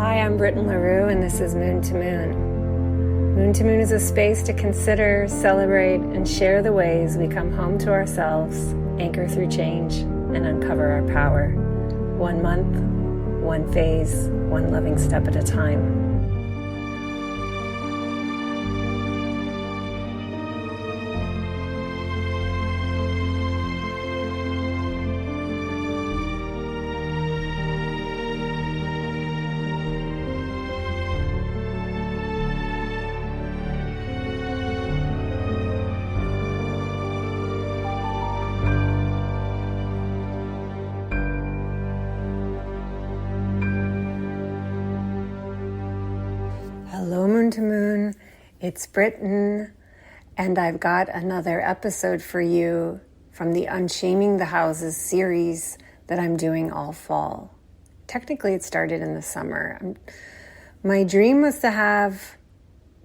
Hi, I'm Britton LaRue, and this is Moon to Moon. Moon to Moon is a space to consider, celebrate, and share the ways we come home to ourselves, anchor through change, and uncover our power. 1 month, one phase, one loving step at a time. Hello, Moon to Moon. It's Britton, and I've got another episode for you from the Unshaming the Houses series that I'm doing all fall. Technically, it started in the summer. My dream was to have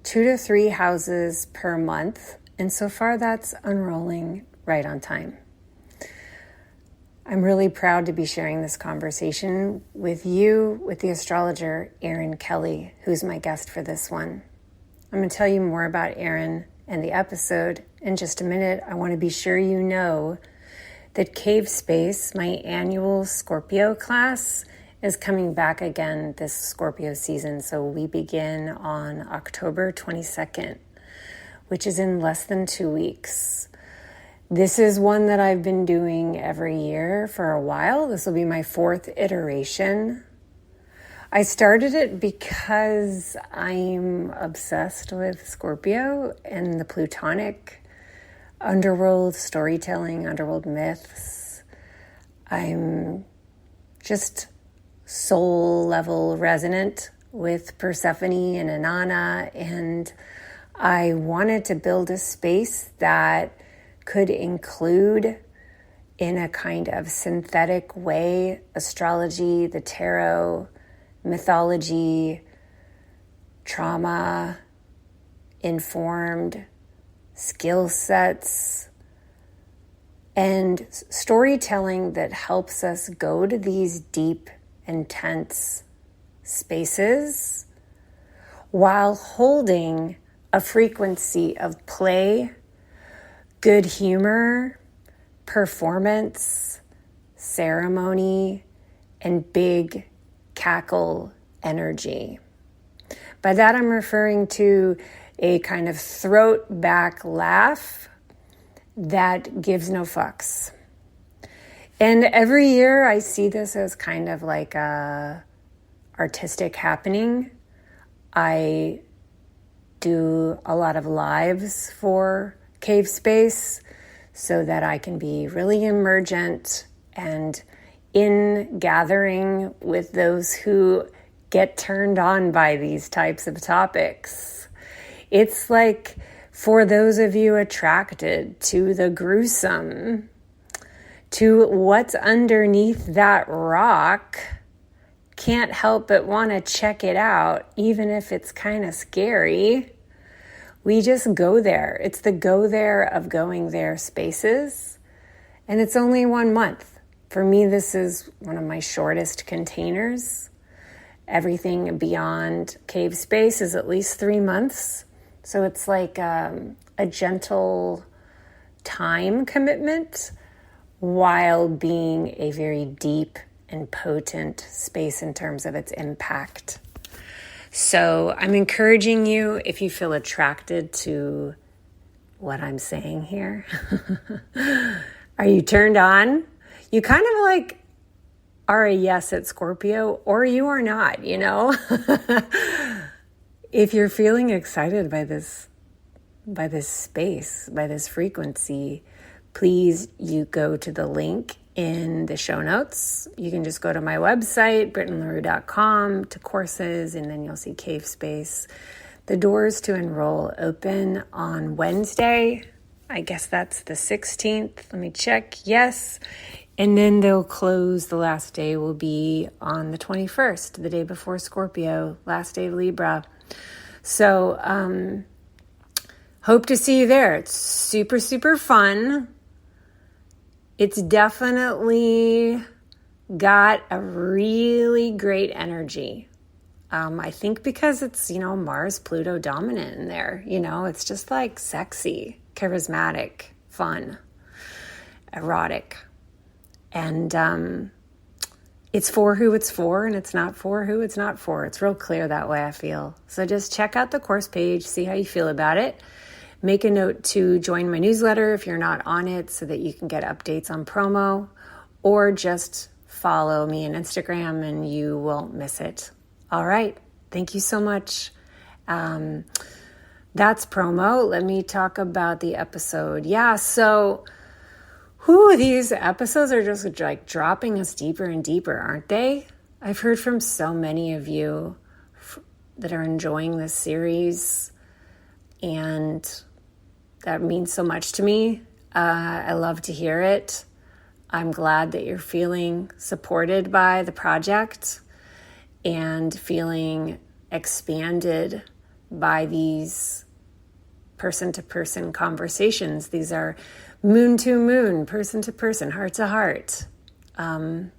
2 to 3 houses per month, and so far that's unrolling right on time. I'm really proud to be sharing this conversation with you, with the astrologer Erin Kelley, who's my guest for this one. I'm going to tell you more about Erin and the episode in just a minute. I want to be sure you know that Cave Space, my annual Scorpio class, is coming back again this Scorpio season. So we begin on October 22nd, which is in less than 2 weeks. This is one that I've been doing every year for a while. This will be my 4th iteration. I started it because I'm obsessed with Scorpio and the Plutonic underworld storytelling, underworld myths. I'm just soul level resonant with Persephone and Inanna, and I wanted to build a space that could include, in a kind of synthetic way, astrology, the tarot, mythology, trauma-informed skill sets, and storytelling that helps us go to these deep, intense spaces while holding a frequency of play, good humor, performance, ceremony, and big cackle energy. By that, I'm referring to a kind of throat back laugh that gives no fucks. And every year I see this as kind of like a artistic happening. I do a lot of lives for Cave Space so that I can be really emergent and in gathering with those who get turned on by these types of topics. It's like for those of you attracted to the gruesome, to what's underneath that rock, can't help but want to check it out, even if it's kind of scary. We just go there. It's the go there of going there spaces. And it's only 1 month. For me, this is one of my shortest containers. Everything beyond Cave Space is at least 3 months. So it's like a gentle time commitment while being a very deep and potent space in terms of its impact. So I'm encouraging you, if you feel attracted to what I'm saying here, are you turned on? You kind of like are a yes at Scorpio, or you are not, you know? If you're feeling excited by this space, by this frequency, please, you go to the link in the show notes. You can just go to my website, brittonlarue.com, to courses, and then you'll see Cave Space. The doors to enroll open on Wednesday. I guess that's the 16th. Let me check. Yes. And then they'll close. The last day will be on the 21st, the day before Scorpio, last day of Libra. So hope to see you there. It's super, super fun. It's definitely got a really great energy. I think because it's, Mars, Pluto dominant in there, it's just like sexy, charismatic, fun, erotic. And it's for who it's for, and it's not for who it's not for. It's real clear that way, I feel. So just check out the course page, see how you feel about it. Make a note to join my newsletter if you're not on it so that you can get updates on promo, or just follow me on Instagram and you won't miss it. All right. Thank you so much. That's promo. Let me talk about the episode. Yeah. So these episodes are just like dropping us deeper and deeper, aren't they? I've heard from so many of you that are enjoying this series, and that means so much to me. I love to hear it. I'm glad that you're feeling supported by the project and feeling expanded by these person-to-person conversations. These are moon to moon, person to person, heart to heart. I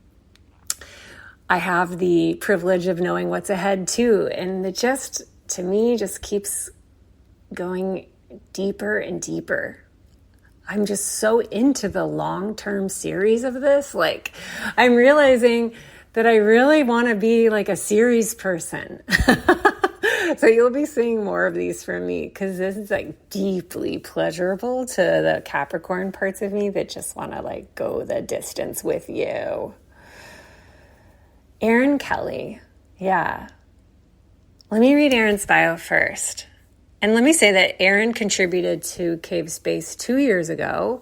have the privilege of knowing what's ahead too. And it just, to me, just keeps going deeper and deeper. I'm just so into the long-term series of this. Like, I'm realizing that I really want to be like a series person. So you'll be seeing more of these from me, because this is like deeply pleasurable to the Capricorn parts of me that just want to like go the distance with you. Erin Kelley. Yeah. Let me read Erin's bio first. And let me say that Erin contributed to Cave Space 2 years ago.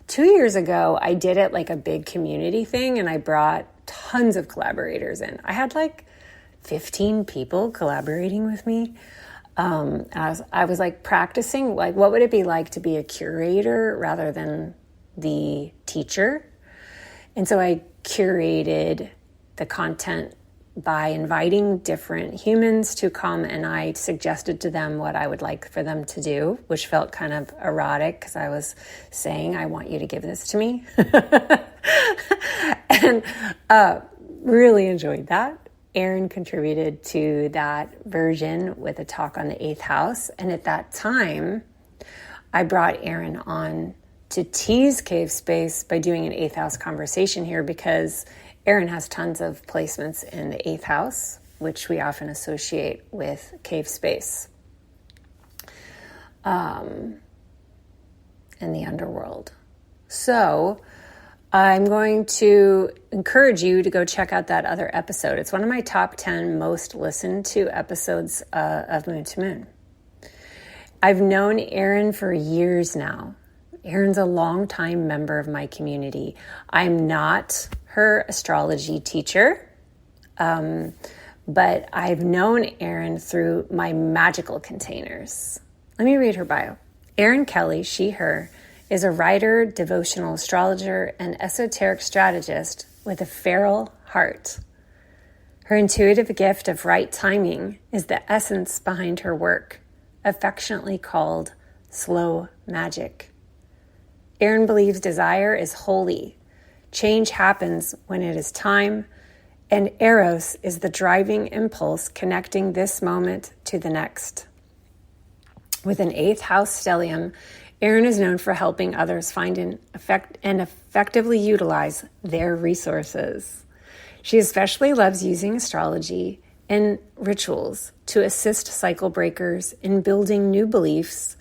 2 years ago, I did it like a big community thing, and I brought tons of collaborators in. I had like 15 people collaborating with me. I was like practicing, like, what would it be like to be a curator rather than the teacher? And so I curated the content by inviting different humans to come, and I suggested to them what I would like for them to do, which felt kind of erotic because I was saying, I want you to give this to me. And really enjoyed that. Erin contributed to that version with a talk on the 8th house. And at that time, I brought Erin on to tease Cave Space by doing an 8th house conversation here, because Erin has tons of placements in the 8th house, which we often associate with Cave Space and the underworld. So I'm going to encourage you to go check out that other episode. It's one of my top 10 most listened to episodes of Moon to Moon. I've known Erin for years now. Erin's a longtime member of my community. I'm not her astrology teacher, but I've known Erin through my magical containers. Let me read her bio. Erin Kelley, she, her, is a writer, devotional astrologer, and esoteric strategist with a feral heart. Her intuitive gift of right timing is the essence behind her work, affectionately called Slow Magick. Erin believes desire is holy. Change happens when it is time, and Eros is the driving impulse connecting this moment to the next. With an 8th house stellium, Erin is known for helping others find and effectively utilize their resources. She especially loves using astrology and rituals to assist cycle breakers in building new beliefs,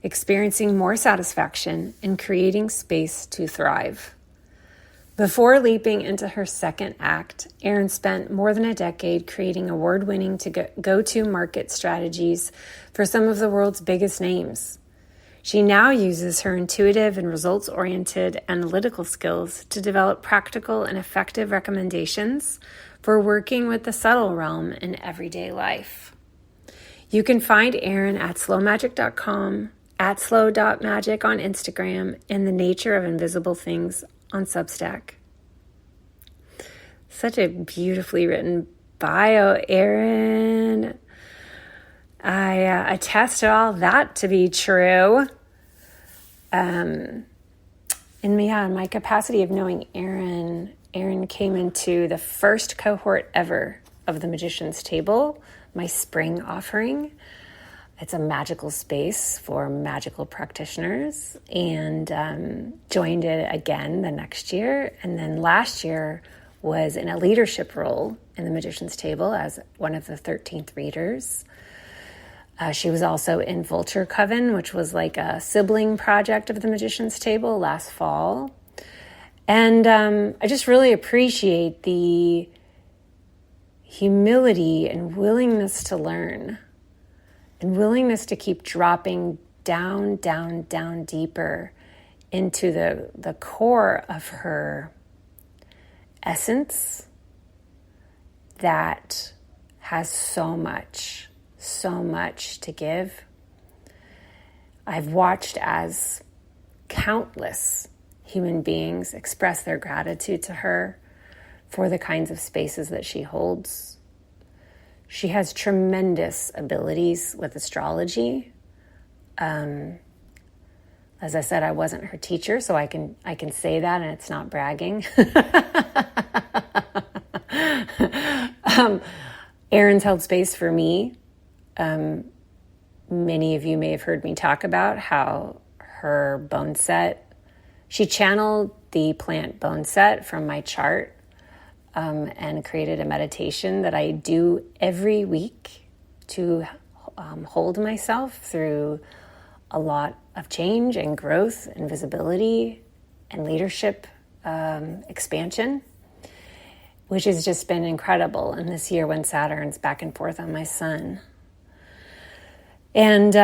experiencing more satisfaction, and creating space to thrive. Before leaping into her second act, Erin spent more than a decade creating award-winning go-to market strategies for some of the world's biggest names. She now uses her intuitive and results-oriented analytical skills to develop practical and effective recommendations for working with the subtle realm in everyday life. You can find Erin at slowmagick.com, at slow.magic on Instagram, and The Nature of Invisible Things on Substack. Such a beautifully written bio, Erin. I attest to all that to be true. In my capacity of knowing Erin came into the first cohort ever of the Magician's Table, my spring offering. It's a magical space for magical practitioners, and joined it again the next year. And then last year was in a leadership role in the Magician's Table as one of the 13th readers. She was also in Vulture Coven, which was like a sibling project of the Magician's Table last fall. And I just really appreciate the humility and willingness to learn and willingness to keep dropping down, down, down deeper into the core of her essence that has so much to give. I've watched as countless human beings express their gratitude to her for the kinds of spaces that she holds. She has tremendous abilities with astrology. As I said, I wasn't her teacher, so I can say that, and it's not bragging. Erin's held space for me. Many of you may have heard me talk about how her bone set, she channeled the plant bone set from my chart, and created a meditation that I do every week to hold myself through a lot of change and growth and visibility and leadership expansion, which has just been incredible in this year when Saturn's back and forth on my sun. And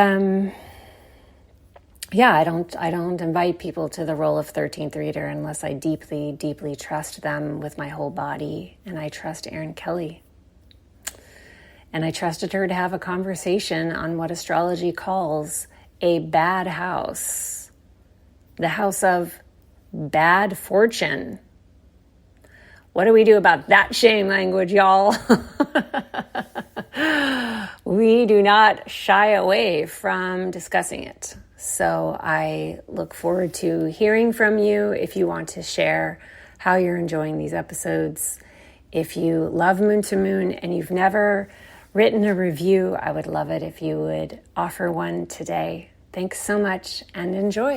I don't invite people to the role of 13th reader unless I deeply, deeply trust them with my whole body. And I trust Erin Kelley. And I trusted her to have a conversation on what astrology calls a bad house, the house of bad fortune. What do we do about that shame language, y'all? We do not shy away from discussing it. So I look forward to hearing from you if you want to share how you're enjoying these episodes. If you love Moon to Moon and you've never written a review, I would love it if you would offer one today. Thanks so much and enjoy.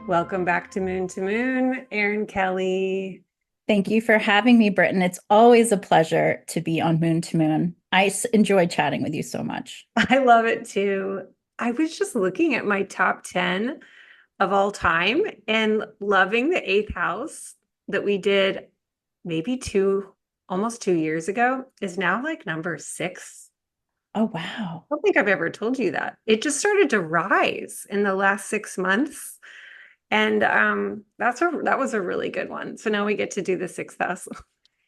Welcome back to Moon, Erin Kelley. Thank you for having me, Britton. It's always a pleasure to be on Moon to Moon. I enjoy chatting with you so much. I love it too. I was just looking at my top 10 of all time and loving the 8th house that we did maybe almost 2 years ago is now like number 6. Oh, wow. I don't think I've ever told you that. It just started to rise in the last 6 months. And that was a really good one. So now we get to do the 6th house.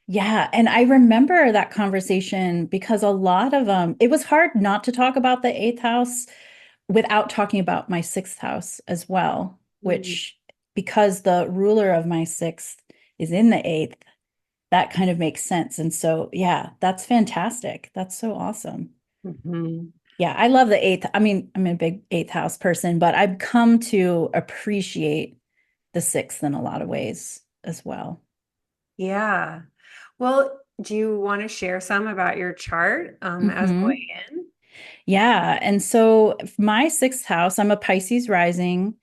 Yeah. And I remember that conversation because a lot of it was hard not to talk about the 8th house without talking about my 6th house as well, which because the ruler of my 6th is in the 8th, that kind of makes sense. And so, yeah, that's fantastic. That's so awesome. Mm-hmm. Yeah, I love the 8th. I mean, I'm a big 8th house person, but I've come to appreciate the 6th in a lot of ways as well. Yeah. Well, do you want to share some about your chart as we weigh in? Yeah. And so my 6th house, I'm a Pisces rising,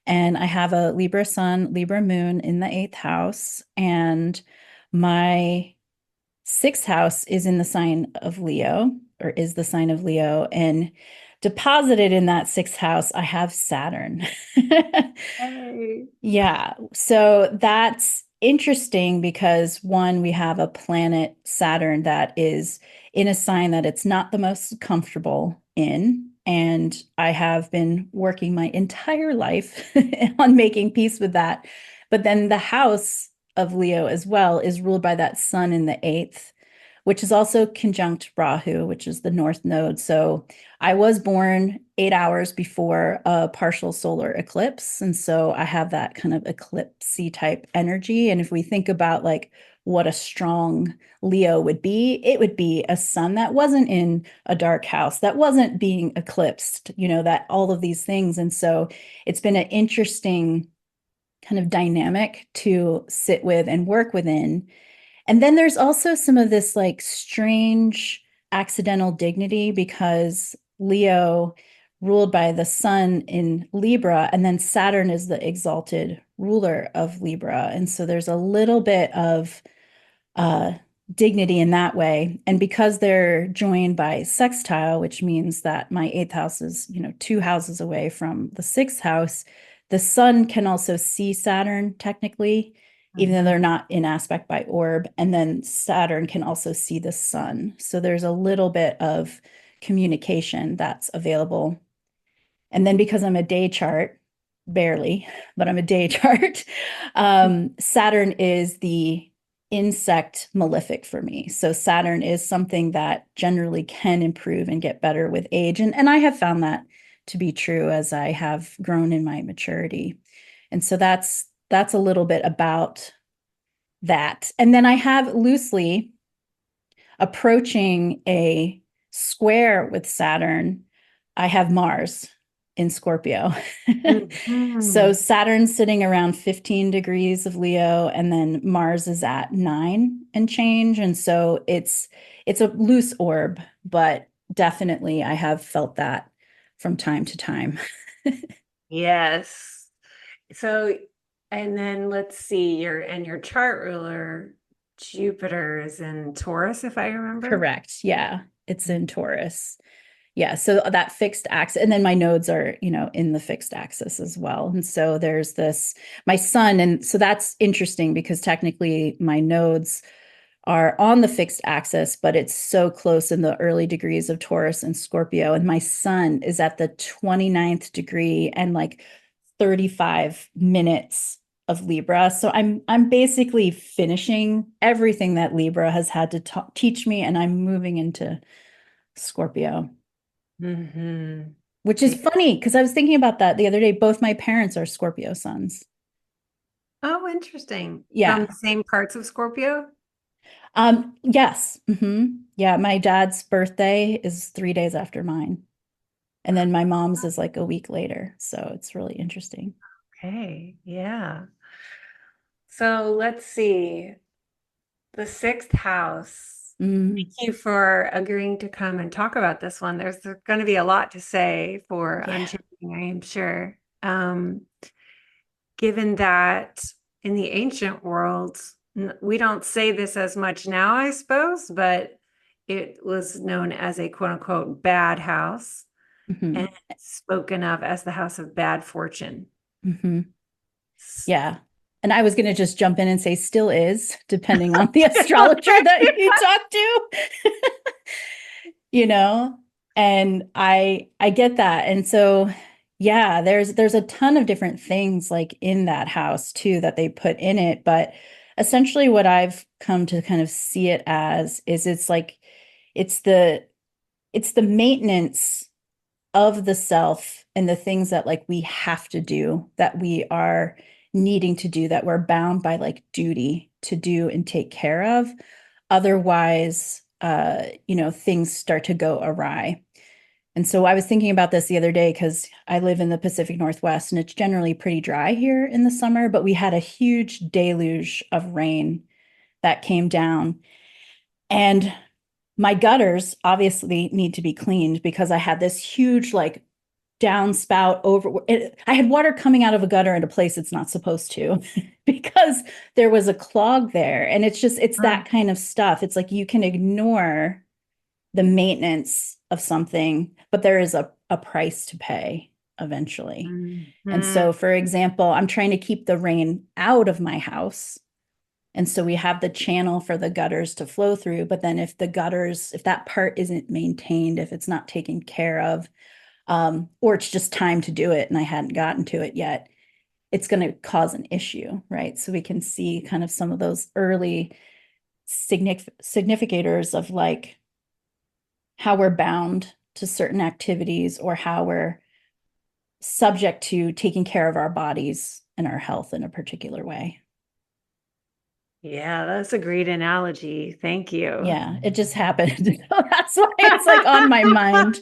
and I have a Libra sun, Libra moon in the 8th house. And my 6th house is in the sign of Leo, or is the sign of Leo. And deposited in that 6th house, I have Saturn. Hey. Yeah. So that's interesting because one, we have a planet, Saturn, that is in a sign that it's not the most comfortable in. And I have been working my entire life on making peace with that. But then the house of Leo as well is ruled by that sun in the 8th, which is also conjunct Rahu, which is the north node. So I was born 8 hours before a partial solar eclipse. And so I have that kind of eclipsey type energy. And if we think about like what a strong Leo would be, it would be a sun that wasn't in a dark house, that wasn't being eclipsed, that all of these things. And so it's been an interesting kind of dynamic to sit with and work within. And then there's also some of this like strange accidental dignity because Leo ruled by the sun in Libra, and then Saturn is the exalted ruler of Libra. And so there's a little bit of uh, dignity in that way. And because they're joined by sextile, which means that my eighth house is, 2 houses away from the sixth house, the sun can also see Saturn technically, even though they're not in aspect by orb. And then Saturn can also see the sun. So there's a little bit of communication that's available. And then because I'm a day chart, barely, but I'm a day chart, Saturn is the insect malefic for me. So Saturn is something that generally can improve and get better with age. And I have found that to be true as I have grown in my maturity. And so that's a little bit about that. And then I have loosely approaching a square with Saturn, I have Mars in Scorpio. So Saturn's sitting around 15 degrees of Leo, and then Mars is at 9 and change. And so it's a loose orb, but definitely I have felt that from time to time. Yes. So, and then let's see, your chart ruler, Jupiter is in Taurus, if I remember. Correct. Yeah, it's in Taurus. Yeah, so that fixed axis, and then my nodes are, in the fixed axis as well. And so there's my sun, and so that's interesting because technically my nodes are on the fixed axis, but it's so close in the early degrees of Taurus and Scorpio. And my sun is at the 29th degree and like 35 minutes of Libra. So I'm basically finishing everything that Libra has had to teach me, and I'm moving into Scorpio. Which is funny because I was thinking about that the other day. Both my parents are Scorpio suns. Oh, interesting. Yeah. From the same parts of Scorpio? Yes. Yeah, my dad's birthday is 3 days after mine. And then my mom's is like a week later. So it's really interesting. Okay, yeah. So let's see. The sixth house. Thank you for agreeing to come and talk about this one. There's going to be a lot to say for Unshaming, I am sure. Given that in the ancient world, we don't say this as much now, I suppose, but it was known as a quote unquote bad house and spoken of as the house of bad fortune. Yeah. And I was going to just jump in and say still is, depending on the astrologer that you talk to, and I get that. And so, yeah, there's a ton of different things like in that house too, that they put in it. But essentially what I've come to kind of see it as is it's the maintenance of the self and the things that like we have to do, that we are needing to do, that we're bound by like duty to do and take care of. Otherwise, things start to go awry. And so I was thinking about this the other day because I live in the Pacific Northwest and it's generally pretty dry here in the summer, but we had a huge deluge of rain that came down. And my gutters obviously need to be cleaned because I had this huge like downspout I had water coming out of a gutter in a place it's not supposed to because there was a clog there. And it's that kind of stuff. It's like you can ignore the maintenance of something, but there is a price to pay eventually. And so, for example, I'm trying to keep the rain out of my house. And so we have the channel for the gutters to flow through. But then if that part isn't maintained, if it's not taken care of, or it's just time to do it and I hadn't gotten to it yet, it's going to cause an issue, right? So we can see kind of some of those early significators of like how we're bound to certain activities or how we're subject to taking care of our bodies and our health in a particular way. Yeah, that's a great analogy. Thank you. Yeah, it just happened. That's why it's like on my mind.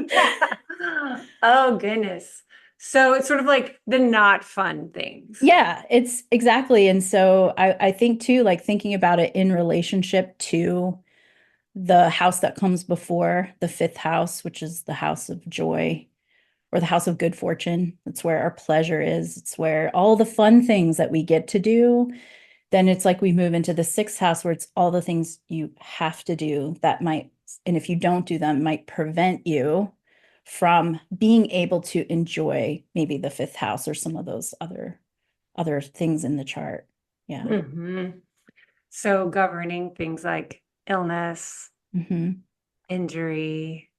Yeah. Oh, goodness. So it's sort of like the not fun things. Yeah, it's exactly. And so I think too, like thinking about it in relationship to the house that comes before the fifth house, which is the house of joy or the house of good fortune. It's where our pleasure is. It's where all the fun things that we get to do. Then it's like we move into the sixth house where it's all the things you have to do that might, and if you don't do them, might prevent you from being able to enjoy maybe the fifth house or some of those other things in the chart. Yeah. Mm-hmm. So governing things like illness, Mm-hmm. injury.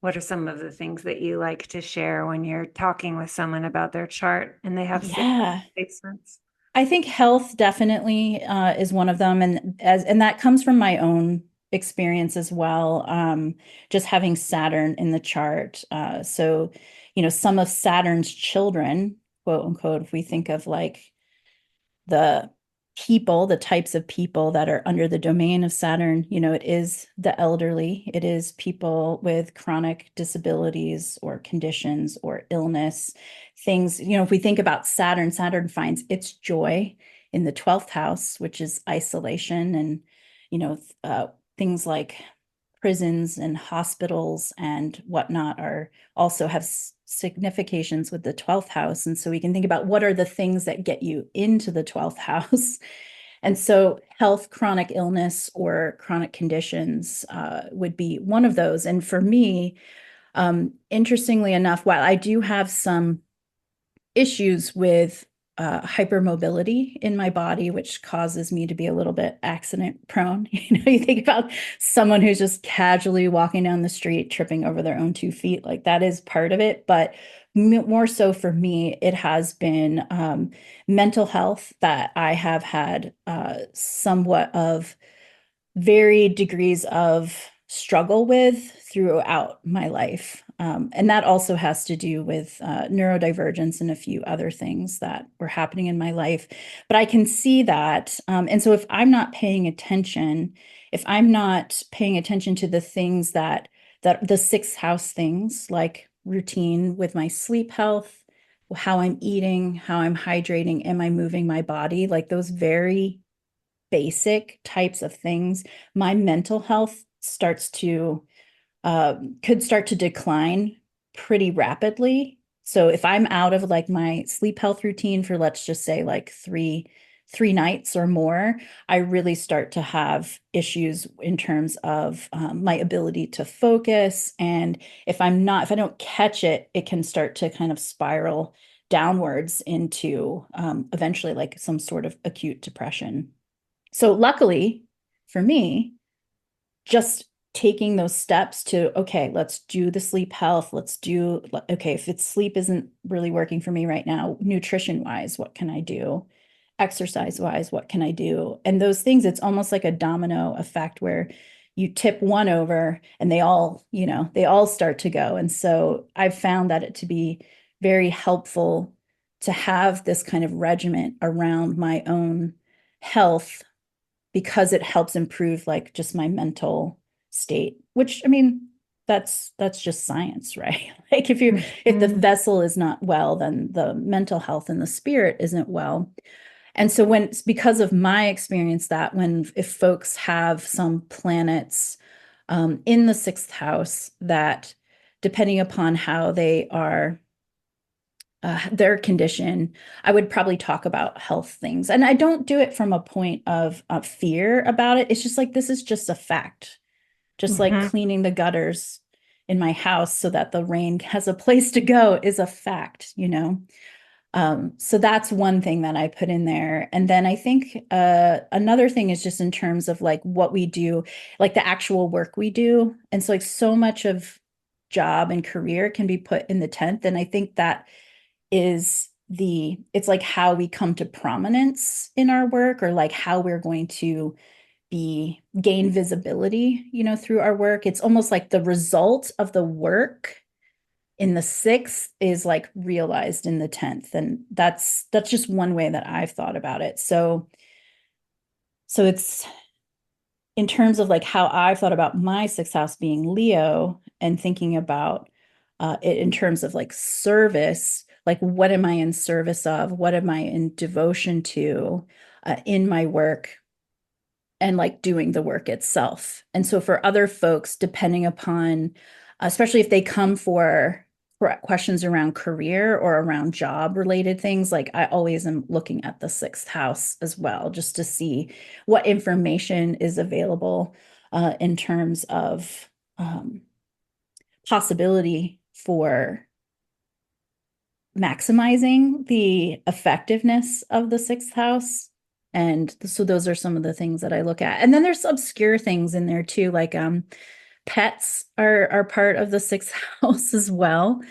What are some of the things that you like to share when you're talking with someone about their chart and they have six Yeah. placements? I think health definitely is one of them, and that comes from my own experience as well. Just having Saturn in the chart, so some of Saturn's children, quote unquote, if we think of like the people, the types of people that are under the domain of Saturn, it is the elderly, it is people with chronic disabilities or conditions or illness, things, if we think about Saturn, Saturn finds its joy in the 12th house, which is isolation and, things like prisons and hospitals and whatnot are also have significations with the 12th house. And so we can think about what are the things that get you into the 12th house. And so health, chronic illness, or chronic conditions would be one of those. And for me, interestingly enough, while I do have some issues with hypermobility in my body, which causes me to be a little bit accident prone. You think about someone who's just casually walking down the street, tripping over their own 2 feet, like that is part of it. But more so for me, it has been mental health that I have had somewhat of varied degrees of struggle with throughout my life. And that also has to do with neurodivergence and a few other things that were happening in my life. But I can see that. And so if I'm not paying attention, if I'm not paying attention to the things that the sixth house things like routine with my sleep health, how I'm eating, how I'm hydrating, am I moving my body, like those very basic types of things, my mental health could start to decline pretty rapidly. So if I'm out of like my sleep health routine for, let's just say, like three nights or more, I really start to have issues in terms of my ability to focus. And if I don't catch it, it can start to kind of spiral downwards into eventually like some sort of acute depression. So luckily for me, just taking those steps to, okay, let's do the sleep health. Okay, if it's sleep isn't really working for me right now, nutrition wise, what can I do? Exercise wise, what can I do? And those things, it's almost like a domino effect where you tip one over and they all start to go. And so I've found that it to be very helpful to have this kind of regiment around my own health because it helps improve like just my mental state, which I mean, that's just science, right? Like if the vessel is not well, then the mental health and the spirit isn't well. And so when it's because of my experience that if folks have some planets in the sixth house that depending upon how they are their condition, I would probably talk about health things. And I don't do it from a point of fear about it. It's just like, this is just a fact, just like cleaning the gutters in my house so that the rain has a place to go is a fact. So that's one thing that I put in there. And then I think another thing is just in terms of like what we do, like the actual work we do. And so like so much of job and career can be put in the 10th. And I think that is it's like how we come to prominence in our work, or like how we're going to gain visibility, through our work. It's almost like the result of the work in the sixth is like realized in the 10th. And that's just one way that I've thought about it. So it's in terms of like how I've thought about my sixth house being Leo, and thinking about it in terms of like service, like what am I in service of? What am I in devotion to in my work, and like doing the work itself. And so for other folks, depending upon, especially if they come for questions around career or around job related things, like I always am looking at the sixth house as well, just to see what information is available in terms of possibility for maximizing the effectiveness of the sixth house. And so those are some of the things that I look at. And then there's obscure things in there too, like pets are part of the sixth house as well,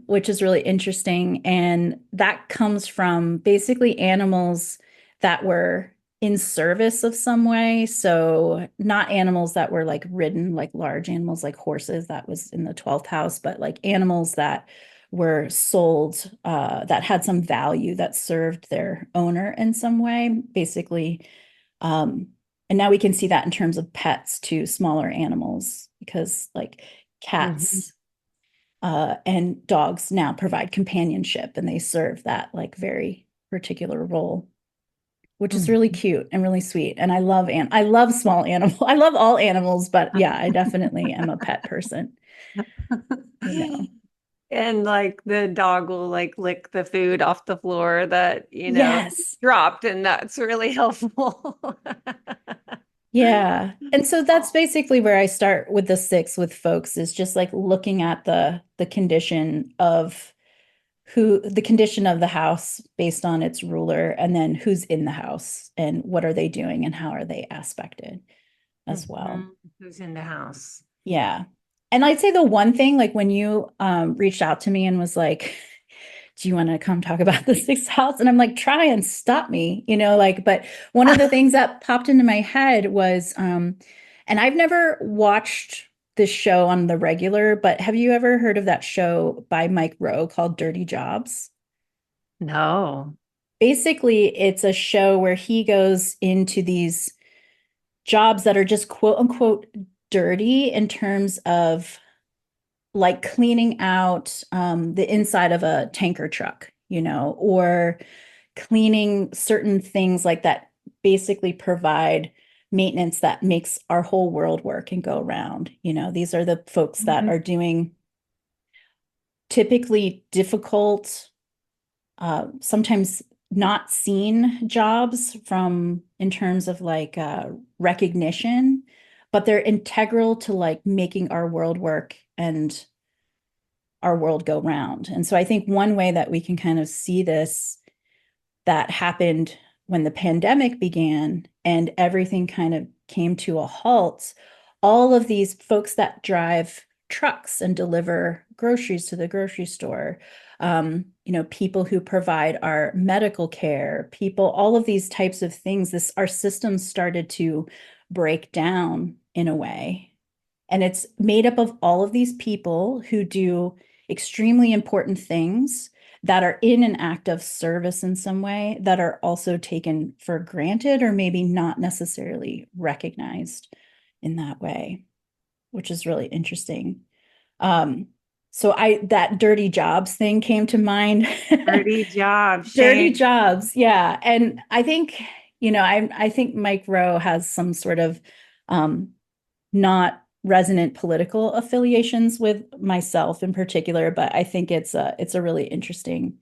which is really interesting. And that comes from basically animals that were in service of some way. So not animals that were like ridden, like large animals like horses, that was in the 12th house, but like animals that were sold, that had some value, that served their owner in some way, basically. And now we can see that in terms of pets too, smaller animals, because like cats and dogs now provide companionship, and they serve that like very particular role, which is really cute and really sweet. And I love small animals. I love all animals, but yeah, I definitely am a pet person, And like the dog will like lick the food off the floor that, Yes. dropped, and that's really helpful. Yeah. And so that's basically where I start with the six with folks, is just like looking at the condition of the condition of the house based on its ruler, and then who's in the house and what are they doing and how are they aspected as well. Who's in the house? Yeah. And I'd say the one thing, like when you reached out to me and was like, do you want to come talk about the sixth house? And I'm like, try and stop me, but one of the things that popped into my head was, and I've never watched this show on the regular, but have you ever heard of that show by Mike Rowe called Dirty Jobs? No. Basically, it's a show where he goes into these jobs that are just quote unquote dirty, in terms of like cleaning out the inside of a tanker truck, or cleaning certain things like that, basically provide maintenance that makes our whole world work and go around. These are the folks that are doing typically difficult, sometimes not seen jobs from in terms of like recognition, but they're integral to like making our world work and our world go round. And so I think one way that we can kind of see this, that happened when the pandemic began and everything kind of came to a halt, all of these folks that drive trucks and deliver groceries to the grocery store, people who provide our medical care, people, all of these types of things, our systems started to break down in a way. And it's made up of all of these people who do extremely important things that are in an act of service in some way, that are also taken for granted or maybe not necessarily recognized in that way, which is really interesting. So that dirty jobs thing came to mind. Dirty job, Dirty shame. jobs, yeah. And I think, I think Mike Rowe has some sort of not resonant political affiliations with myself in particular, but I think it's a really interesting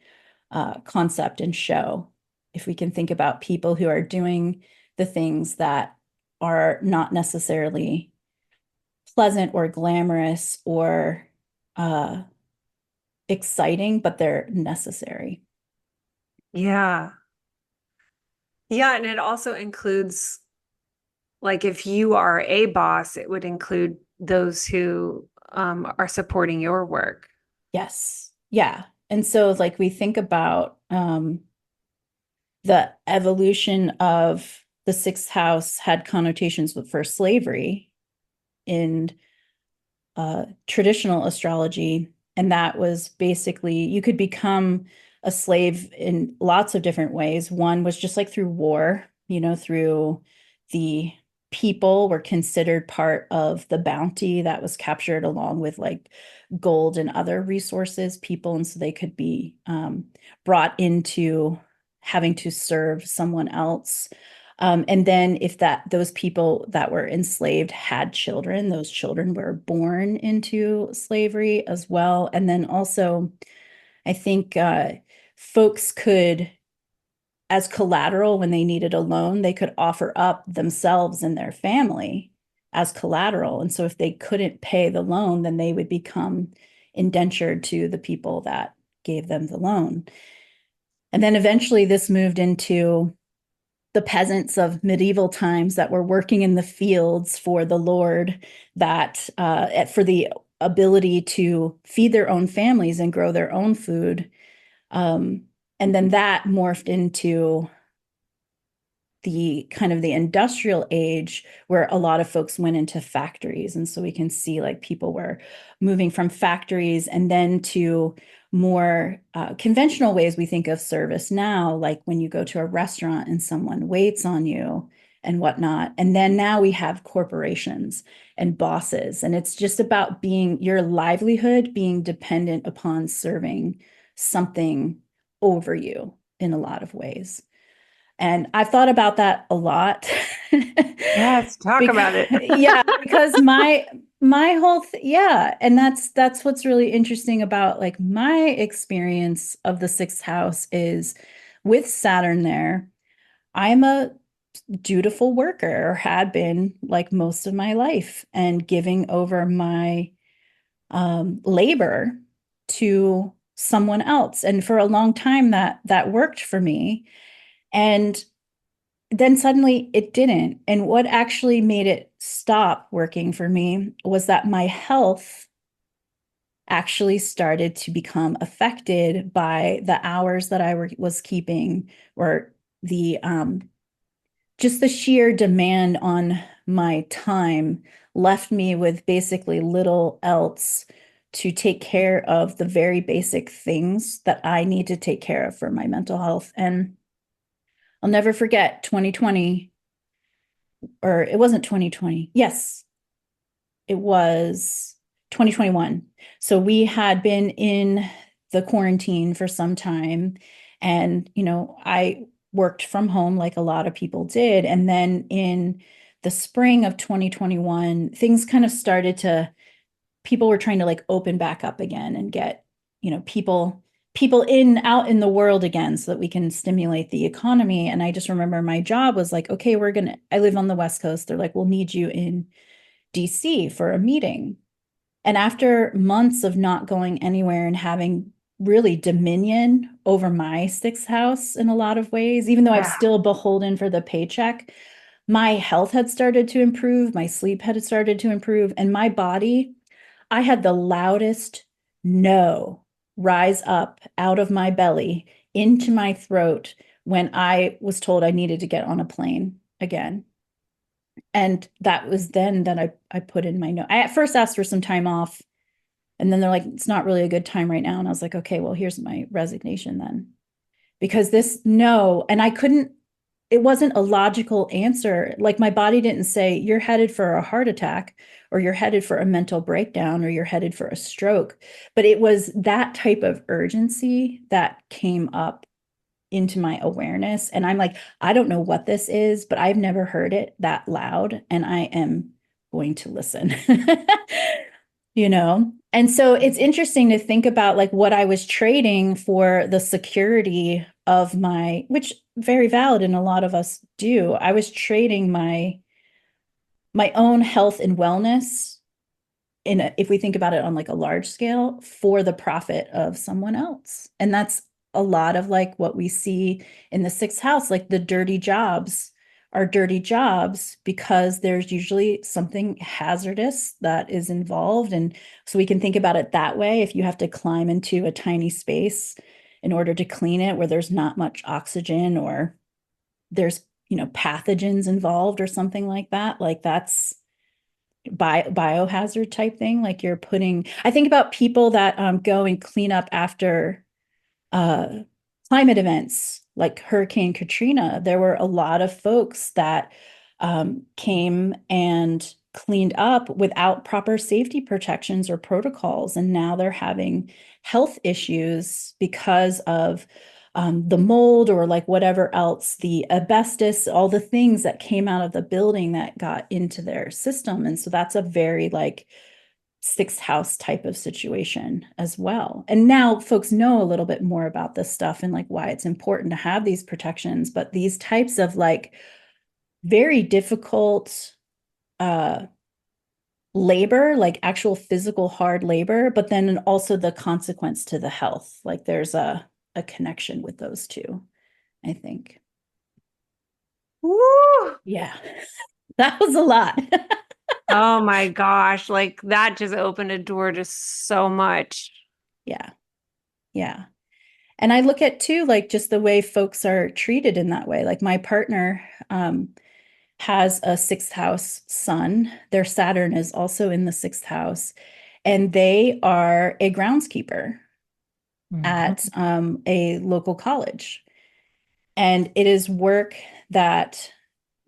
concept and show, if we can think about people who are doing the things that are not necessarily pleasant or glamorous or exciting, but they're necessary. Yeah. Yeah, and it also includes, like, if you are a boss, it would include those who are supporting your work. Yes. Yeah. And so like we think about the evolution of the sixth house had connotations with for slavery in traditional astrology. And that was basically you could become a slave in lots of different ways. One was just like through war, through the people were considered part of the bounty that was captured along with like gold and other resources, people. And so they could be brought into having to serve someone else. And then if those people that were enslaved had children, those children were born into slavery as well. And then also, I think folks could, as collateral when they needed a loan, they could offer up themselves and their family as collateral. And so if they couldn't pay the loan, then they would become indentured to the people that gave them the loan. And then eventually this moved into the peasants of medieval times that were working in the fields for the Lord, that for the ability to feed their own families and grow their own food. And then that morphed into the kind of the industrial age where a lot of folks went into factories. And so we can see like people were moving from factories and then to more conventional ways we think of service now, like when you go to a restaurant and someone waits on you and whatnot. And then now we have corporations and bosses, and it's just about being your livelihood being dependent upon serving something over you in a lot of ways. And I've thought about that a lot. Yes, talk about it. Yeah, because my whole yeah, and that's what's really interesting about like my experience of the sixth house is with Saturn there. I'm a dutiful worker, or had been like most of my life, and giving over my labor to someone else. And for a long time that worked for me. And then suddenly it didn't. And what actually made it stop working for me was that my health actually started to become affected by the hours that I was keeping, or the just the sheer demand on my time left me with basically little else to take care of the very basic things that I need to take care of for my mental health. And I'll never forget 2020, or it wasn't 2020. Yes, it was 2021. So we had been in the quarantine for some time. And, I worked from home like a lot of people did. And then in the spring of 2021, things kind of started to, people were trying to like open back up again and get, people out in the world again so that we can stimulate the economy. And I just remember my job was like, okay, I live on the West Coast. They're like, we'll need you in DC for a meeting. And after months of not going anywhere and having really dominion over my sixth house in a lot of ways, even though I'm still beholden for the paycheck, my health had started to improve, my sleep had started to improve, and my body, I had the loudest no rise up out of my belly into my throat when I was told I needed to get on a plane again. And that was then that I put in my note. I at first asked for some time off, and then they're like, it's not really a good time right now. And I was like, okay, well, here's my resignation then. Because this no, and it wasn't a logical answer. Like my body didn't say, you're headed for a heart attack, or you're headed for a mental breakdown, or you're headed for a stroke. But it was that type of urgency that came up into my awareness. And I'm like, I don't know what this is, but I've never heard it that loud, and I am going to listen. And so it's interesting to think about like what I was trading for the security of which very valid, and a lot of us do. I was trading my own health and wellness if we think about it on like a large scale, for the profit of someone else. And that's a lot of like what we see in the sixth house, like the dirty jobs are dirty jobs because there's usually something hazardous that is involved. And so we can think about it that way. If you have to climb into a tiny space in order to clean it where there's not much oxygen or there's, pathogens involved or something like that, like that's biohazard type thing. Like I think about people that go and clean up after uh, climate events like Hurricane Katrina. There were a lot of folks that came and cleaned up without proper safety protections or protocols. And now they're having health issues because of the mold or like whatever else, the asbestos, all the things that came out of the building that got into their system. And so that's a very like sixth house type of situation as well. And now folks know a little bit more about this stuff and like why it's important to have these protections. But these types of like very difficult labor, like actual physical hard labor, but then also the consequence to the health. Like there's a connection with those two, I think. Woo! Yeah, that was a lot. Oh my gosh, like that just opened a door to so much. Yeah. Yeah. And I look at too, like just the way folks are treated in that way. Like my partner has a sixth house sun. Their Saturn is also in the sixth house, and they are a groundskeeper at a local college. And it is work that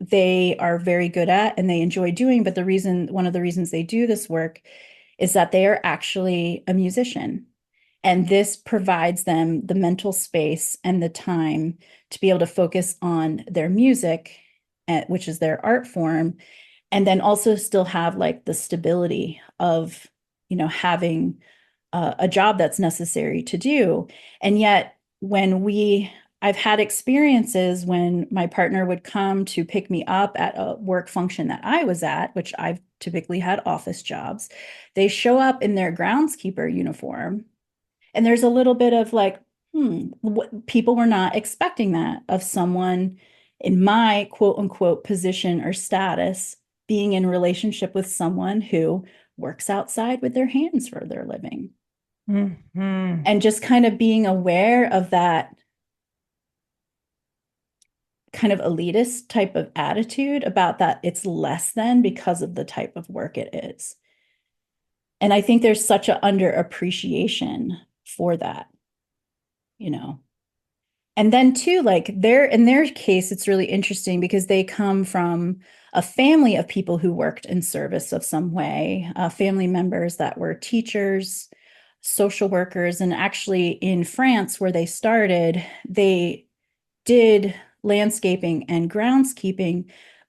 they are very good at and they enjoy doing. But one of the reasons they do this work is that they are actually a musician. And this provides them the mental space and the time to be able to focus on their music, which is their art form, and then also still have like the stability of, having a job that's necessary to do. And yet, I've had experiences when my partner would come to pick me up at a work function that I was at, which I've typically had office jobs. They show up in their groundskeeper uniform. And there's a little bit of like, people were not expecting that of someone in my quote unquote position or status being in relationship with someone who works outside with their hands for their living. Mm-hmm. And just kind of being aware of that kind of elitist type of attitude about that it's less than because of the type of work it is. And I think there's such an underappreciation for that, you know. And then too, like in their case, it's really interesting because they come from a family of people who worked in service of some way, family members that were teachers, social workers, and actually in France where they started, they did landscaping and groundskeeping,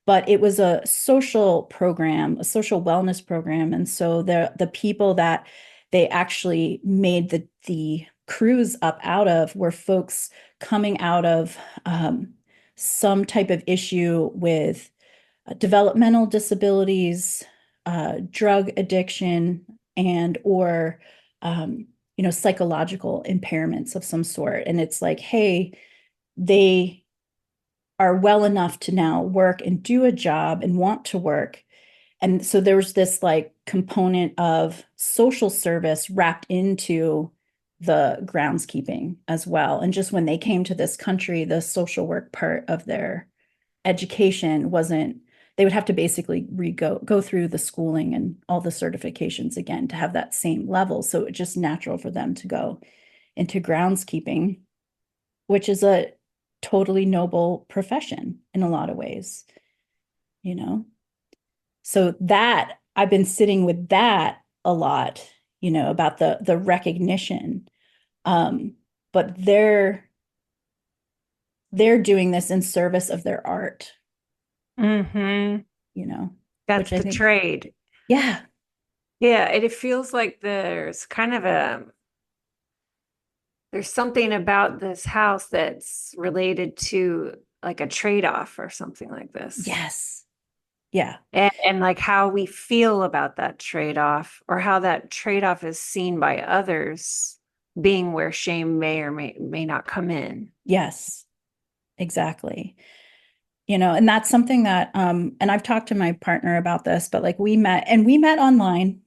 but it was a social program, a social wellness program. And so the people that they actually made the crews up out of were folks coming out of some type of issue with developmental disabilities, drug addiction, and or psychological impairments of some sort. And it's like, hey, they are well enough to now work and do a job and want to work. And so there was this like component of social service wrapped into the groundskeeping as well. And just when they came to this country, the social work part of their education wasn't, they would have to basically go through the schooling and all the certifications again to have that same level. So it's just natural for them to go into groundskeeping, which is a totally noble profession in a lot of ways, you know? So that I've been sitting with that a lot, about the recognition. But they're doing this in service of their art, Mm-hmm. That's which I the think, trade. yeah, Yeah, it feels like there's kind of there's something about this house that's related to like a trade-off or something like this. yes, yeah, And like how we feel about that trade-off or how that trade-off is seen by others being where shame may or may not come in. yes, exactly. And that's something that, and I've talked to my partner about this, but like we met online.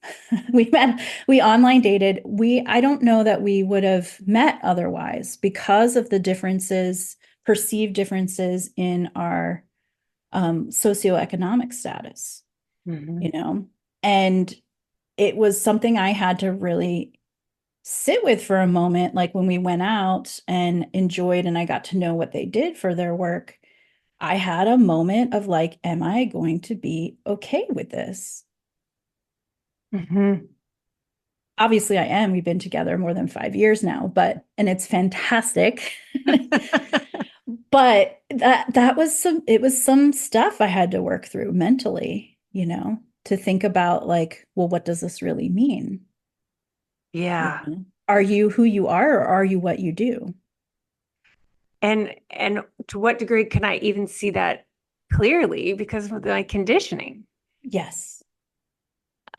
We online dated. I don't know that we would have met otherwise because of the differences, perceived differences in our socioeconomic status, Mhm. you know? And it was something I had to really sit with for a moment, like when we went out and enjoyed and I got to know what they did for their work. I had a moment of like, am I going to be okay with this? Mhm. Obviously, I am. We've been together more than 5 years now, and it's fantastic. But that was some stuff I had to work through mentally, to think about like, well, what does this really mean? Yeah. Are you who you are, or are you what you do? And to what degree can I even see that clearly because of my conditioning? Yes.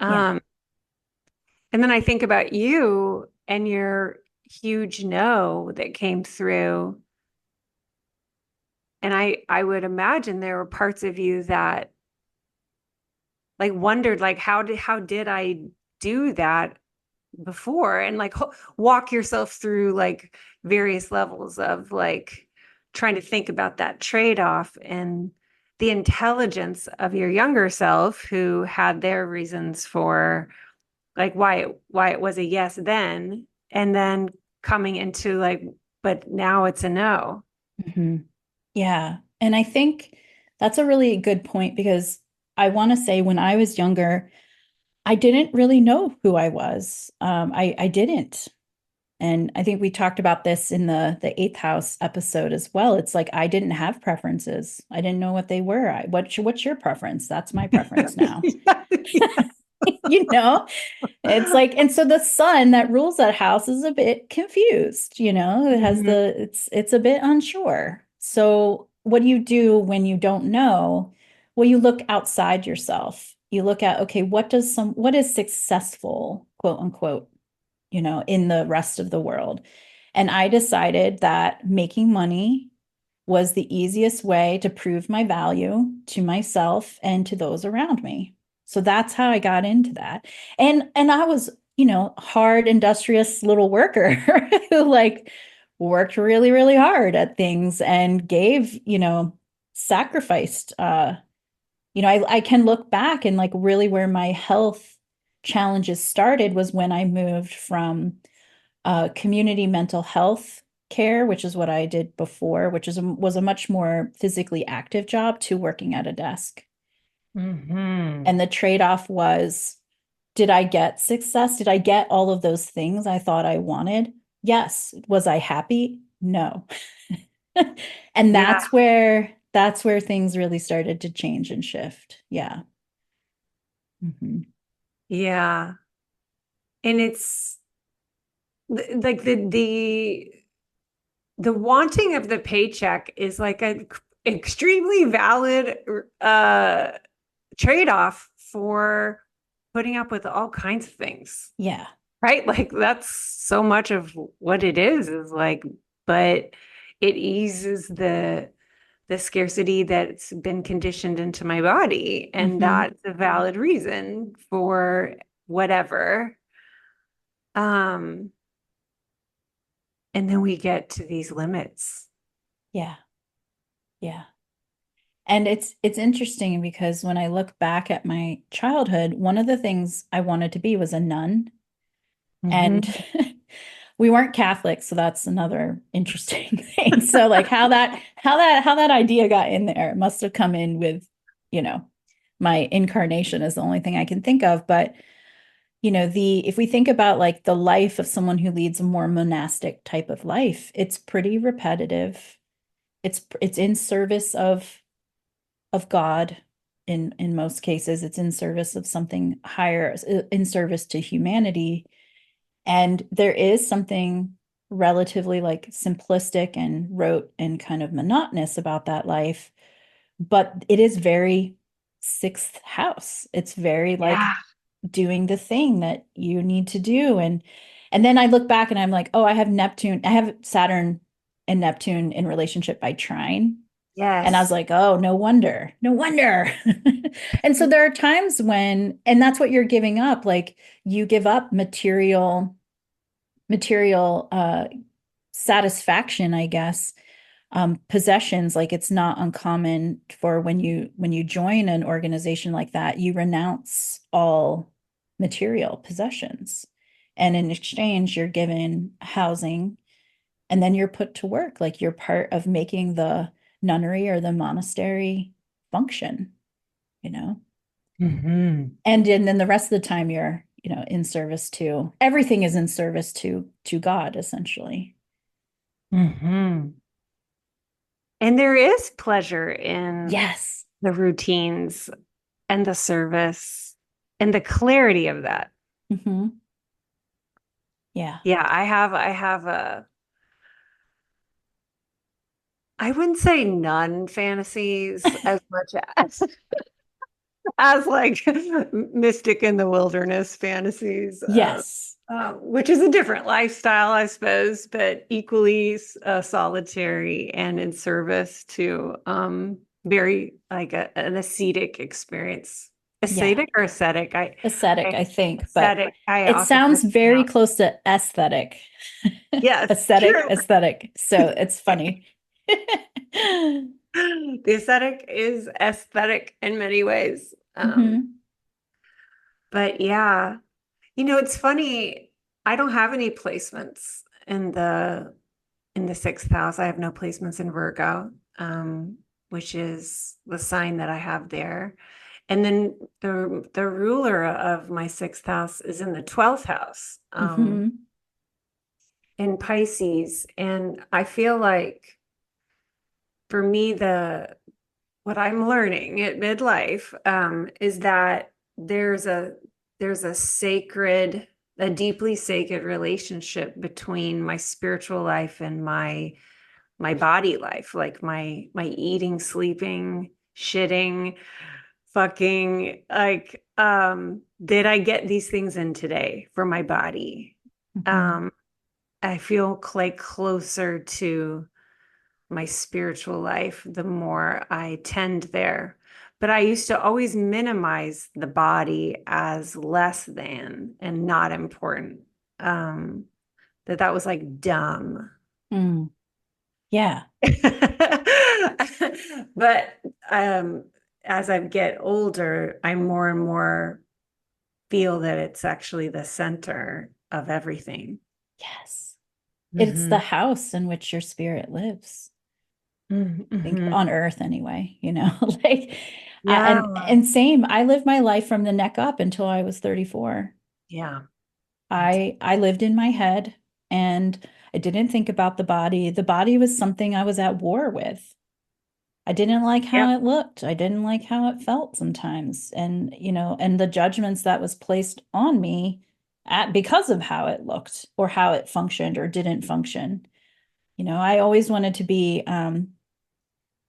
Yeah. Um, and then I think about you and your huge no that came through. And I would imagine there were parts of you that like wondered like how did I do that before, and like walk yourself through like various levels of like trying to think about that trade-off and the intelligence of your younger self who had their reasons for like why it was a yes then, and then coming into like but now it's a no. Mhm. Yeah. And I think that's a really good point because I want to say when I was younger, I didn't really know who I was. I didn't. And I think we talked about this in the eighth house episode as well. It's like I didn't have preferences. I didn't know what they were. What's your preference? That's my preference now. You know, it's like, and so the sun that rules that house is a bit confused, it has Mhm. it's a bit unsure. So what do you do when you don't know? Well, you look outside yourself. You look at, okay, what is successful, quote unquote, in the rest of the world. And I decided that making money was the easiest way to prove my value to myself and to those around me. So that's how I got into that. And I was, hard, industrious little worker who like worked really, really hard at things and gave, sacrificed I can look back and like really where my health challenges started was when I moved from community mental health care, which is what I did before, which was a much more physically active job, to working at a desk. Mhm. And the trade-off was, did I get success? Did I get all of those things I thought I wanted? Yes. Was I happy? No. And Yeah. that's where things really started to change and shift. Yeah. Mhm. Yeah. And it's like the wanting of the paycheck is like an extremely valid uh trade-off for putting up with all kinds of things, Yeah. right? Like that's so much of what it is like, but it eases the scarcity that's been conditioned into my body, and Mhm. that's a valid reason for whatever. um and then we get to these limits. Yeah. Yeah. And it's interesting because when I look back at my childhood, one of the things I wanted to be was a nun. And Mm-hmm. we weren't Catholic, so that's another interesting thing. So like how that idea got in there, it must have come in with, you know, my incarnation is the only thing I can think of. But the if we think about like the life of someone who leads a more monastic type of life, it's pretty repetitive. It's in service of God in most cases. It's in service of something higher, in service to humanity. And there is something relatively like simplistic and rote and kind of monotonous about that life, but it is very sixth house. It's very like Yeah. doing the thing that you need to do. And then I look back and I'm like, oh, I have Saturn and Neptune in relationship by trine. And I was Yes. like, oh, no wonder, no wonder. And so there are times when, and that's what you're giving up. Like you give up material satisfaction, I guess, possessions. Like it's not uncommon for when you join an organization like that, you renounce all material possessions. And in exchange, you're given housing and then you're put to work. Like you're part of making the nunnery or the monastery function, you know? Hmm. And then the rest of the time you're, in service to everything is in service to God, essentially. Hmm. And there is pleasure in Yes. the routines and the service and the clarity of that. Hmm. Yeah. Yeah, I have a I wouldn't say nun fantasies as much as like mystic in the wilderness fantasies, Yes. which is a different lifestyle, I suppose, but equally solitary and in service to very like an ascetic experience. Yeah. Ascetic or ascetic? Ascetic, I I think, but ascetic. I it often sounds mix them very up. close to aesthetic. Yes, Aesthetic, true. aesthetic. So it's funny. The ascetic is aesthetic in many ways. Hmm. But yeah, it's funny. I don't have any placements in the sixth house. I have no placements in Virgo, which is the sign that I have there. And then the ruler of my sixth house is in the 12th house, Hmm. in Pisces. And I feel like for me, the what I'm learning at midlife, is that there's a sacred, a deeply sacred relationship between my spiritual life and my body life, like my eating, sleeping, shitting, fucking, like, did I get these things in today for my body? Hmm. Um, I feel like closer to my spiritual life, the more I tend there. But I used to always minimize the body as less than and not important. Um, that was like dumb. Mm. Yeah. But um, as I get older, I more and more feel that it's actually the center of everything. Yes. It's the Hmm. house in which your spirit lives. I think Hmm. on earth anyway, like Yeah. and same, I lived my life from the neck up until I was 34. Yeah. I lived in my head and I didn't think about the body. The body was something I was at war with. I didn't like Yep. how it looked. I didn't like how it felt sometimes. And, and the judgments that was placed on me because of how it looked or how it functioned or didn't function. I always wanted to be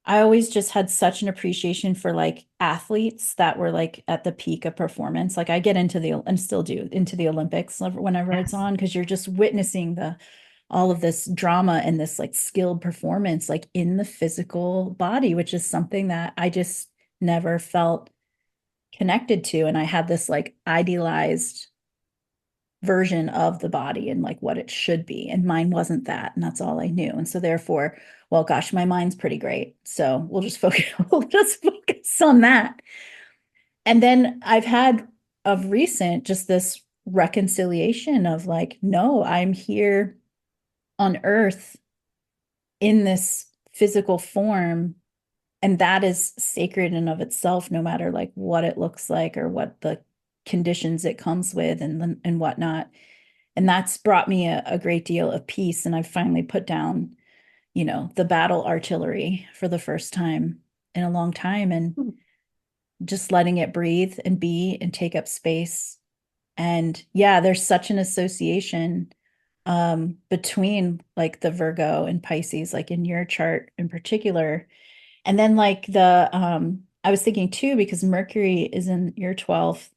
I always just had such an appreciation for like athletes that were like at the peak of performance. Like I get into and still do into the Olympics whenever it's Yes. on because you're just witnessing the all of this drama and this like skilled performance like in the physical body, which is something that I just never felt connected to. And I had this like idealized version of the body and like what it should be. And mine wasn't that. And that's all I knew. And so therefore, well, gosh, my mind's pretty great. So we'll just focus on that. And then I've had of recent just this reconciliation of like, no, I'm here on earth in this physical form. And that is sacred in of itself, no matter like what it looks like or what the conditions it comes with and whatnot. And that's brought me a great deal of peace. And I've finally put down, the battle artillery for the first time in a long time and just letting it breathe and be and take up space. And yeah, there's such an association between like the Virgo and Pisces, like in your chart in particular. And then like I was thinking too, because Mercury is in your 12th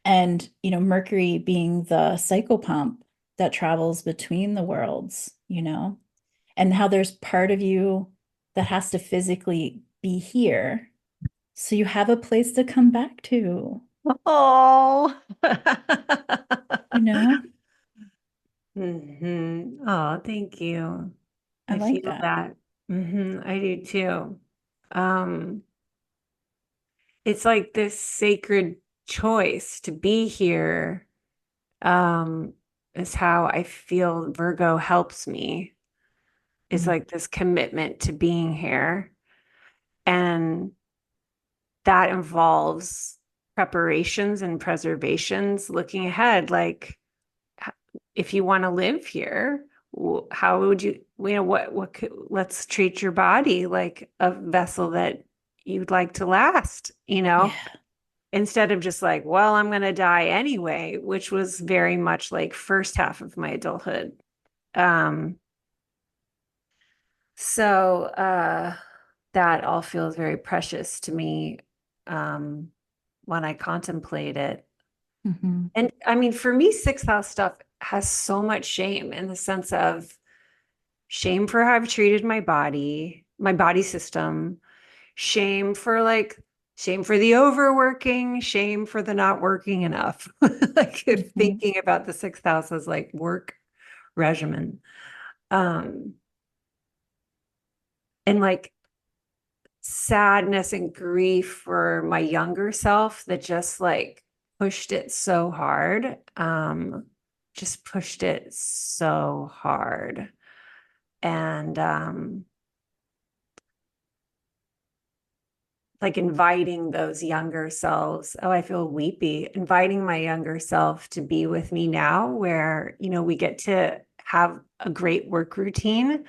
and, Mercury being the psychopomp that travels between the worlds, and how there's part of you. that has to physically be here. So you have a place to come back to, Oh. you know? Oh, thank you. I I like feel that. that. I do too. Um, it's like this sacred choice to be here, um, is how I feel Virgo helps me. It's Mm, like this commitment to being here. And that involves preparations and preservations, looking ahead, like if you want to live here, how would what could, let's treat your body like a vessel that you'd like to last, yeah. instead of just like, well, I'm going to die anyway, which was very much like first half of my adulthood. Um, so that all feels very precious to me, um, when I contemplate it. Hmm. And I mean, for me, sixth house stuff has so much shame in the sense of shame for how I've treated my body system, shame for shame for the overworking, shame for the not working enough. Like if Hmm. thinking about the sixth house as like work regimen. Um, and like sadness and grief for my younger self that just like pushed it so hard. Just pushed it so hard. And like inviting those younger selves. Oh, I feel weepy. Inviting my younger self to be with me now, where, we get to have a great work routine,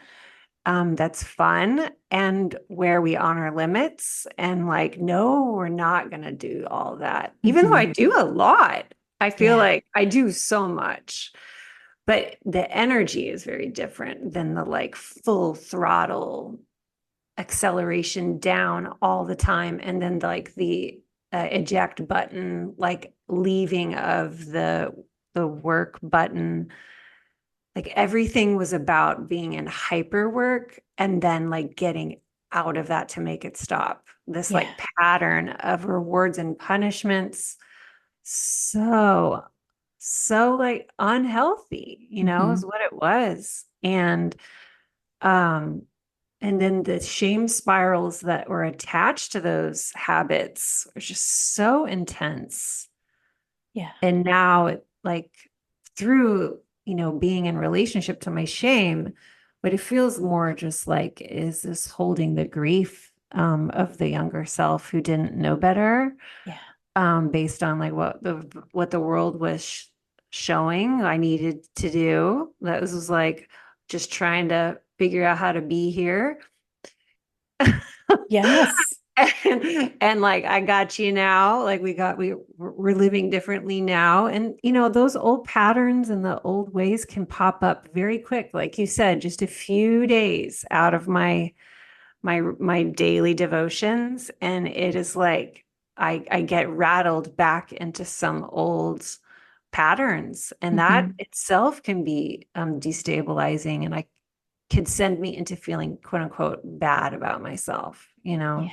that's fun, and where we honor limits and like, no, we're not going to do all that. Even though I Hmm. do a lot, I feel Yeah. like I do so much, but the energy is very different than the like full throttle acceleration down all the time, and then like the eject button, like leaving of the work button. Like everything was about being in hyper work and then like getting out of that to make it stop, this Yeah. like pattern of rewards and punishments. So like unhealthy, is Hmm. what it was. Um and then the shame spirals that were attached to those habits were just so intense. Yeah. And now, like through, being in relationship to my shame, but it feels more just like, is this holding the grief, of the younger self who didn't know better, Yeah. based on like what the world was showing I needed to do. That was like just trying to figure out how to be here. Yes. And like, I got you now, like we're living differently now. And those old patterns and the old ways can pop up very quick, like you said, just a few days out of my daily devotions, and it is like I get rattled back into some old patterns, and that Hmm. itself can be destabilizing, and I could send me into feeling quote unquote bad about myself. Yeah.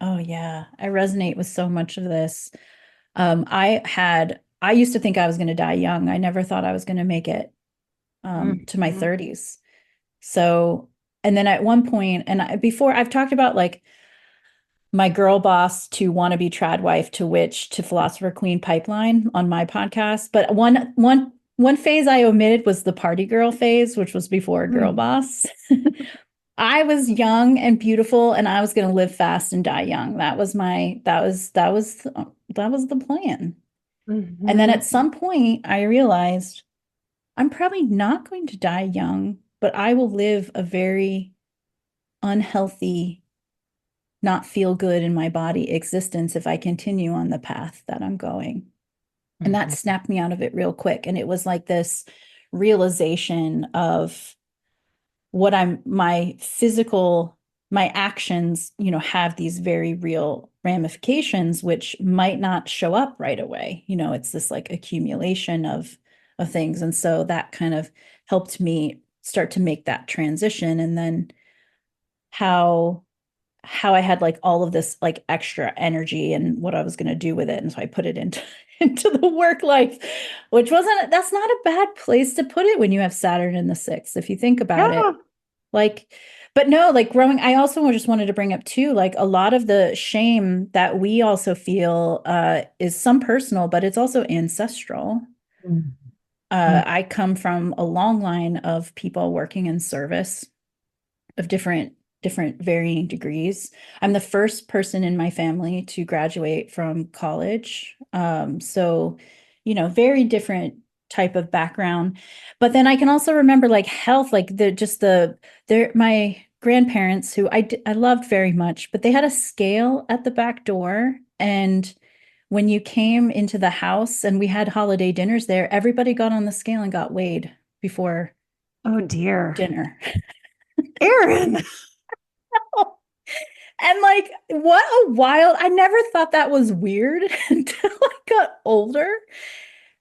Oh, yeah. I resonate with so much of this. I used to think I was going to die young. I never thought I was going to make it to my Mhm. 30s. So, and then at one point, before I've talked about like my girl boss to wannabe trad wife to witch to philosopher queen pipeline on my podcast. But one phase I omitted was the party girl phase, which was before girl Mm. boss. I was young and beautiful, and I was going to live fast and die young. That was the plan. And then Mhm. at some point, I realized I'm probably not going to die young, but I will live a very unhealthy, not feel good in my body existence if I continue on the path that I'm going. And that Mhm. snapped me out of it real quick. And it was like this realization of my physical, my actions, have these very real ramifications, which might not show up right away. It's this like accumulation of things. And so that kind of helped me start to make that transition. And then how I had like all of this like extra energy and what I was going to do with it. And so I put it into into the work life, which wasn't that's not a bad place to put it when you have Saturn in the sixth, if you think about it. Yeah. Like, but no, like growing, I also just wanted to bring up too, like a lot of the shame that we also feel is some personal, but it's also ancestral. Mhm. I come from a long line of people working in service of different varying degrees. I'm the first person in my family to graduate from college. So, very different type of background. But then I can also remember like health, like my grandparents who I loved very much, but they had a scale at the back door. And when you came into the house and we had holiday dinners there, everybody got on the scale and got weighed before Oh dear. dinner. Erin. And like, what a wild, I never thought that was weird until I got older.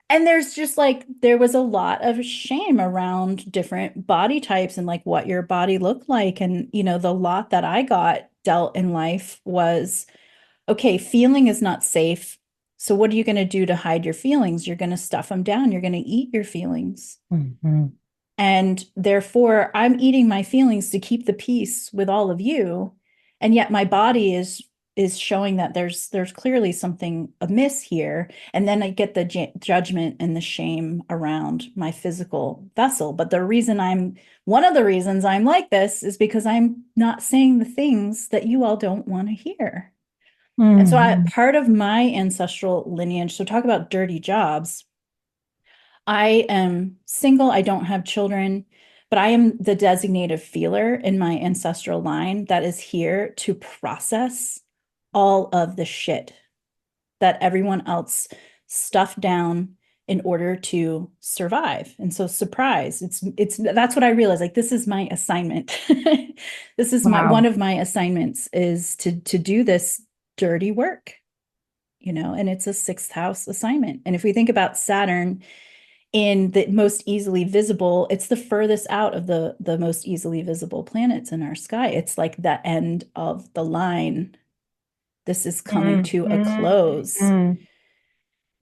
And there's just like, there was a lot of shame around different body types and like what your body looked like. And, the lot that I got dealt in life was okay, feeling is not safe. So what are you going to do to hide your feelings? You're going to stuff them down. You're going to eat your feelings. Mhm. And therefore, I'm eating my feelings to keep the peace with all of you. And yet my body is showing that there's clearly something amiss here. And then I get the judgment and the shame around my physical vessel. But one of the reasons I'm like this is because I'm not saying the things that you all don't want to hear. And so Mhm. part of my ancestral lineage, so talk about dirty jobs. I am single, I don't have children, but I am the designated feeler in my ancestral line that is here to process all of the shit that everyone else stuffed down in order to survive. And so surprise, it's that's what I realized. Like this is my assignment. This is one Wow. of my assignments is to do this dirty work, and it's a sixth house assignment. And if we think about Saturn in the most easily visible, it's the furthest out of the most easily visible planets in our sky. It's like the end of the line. This is coming to a close. Mhm.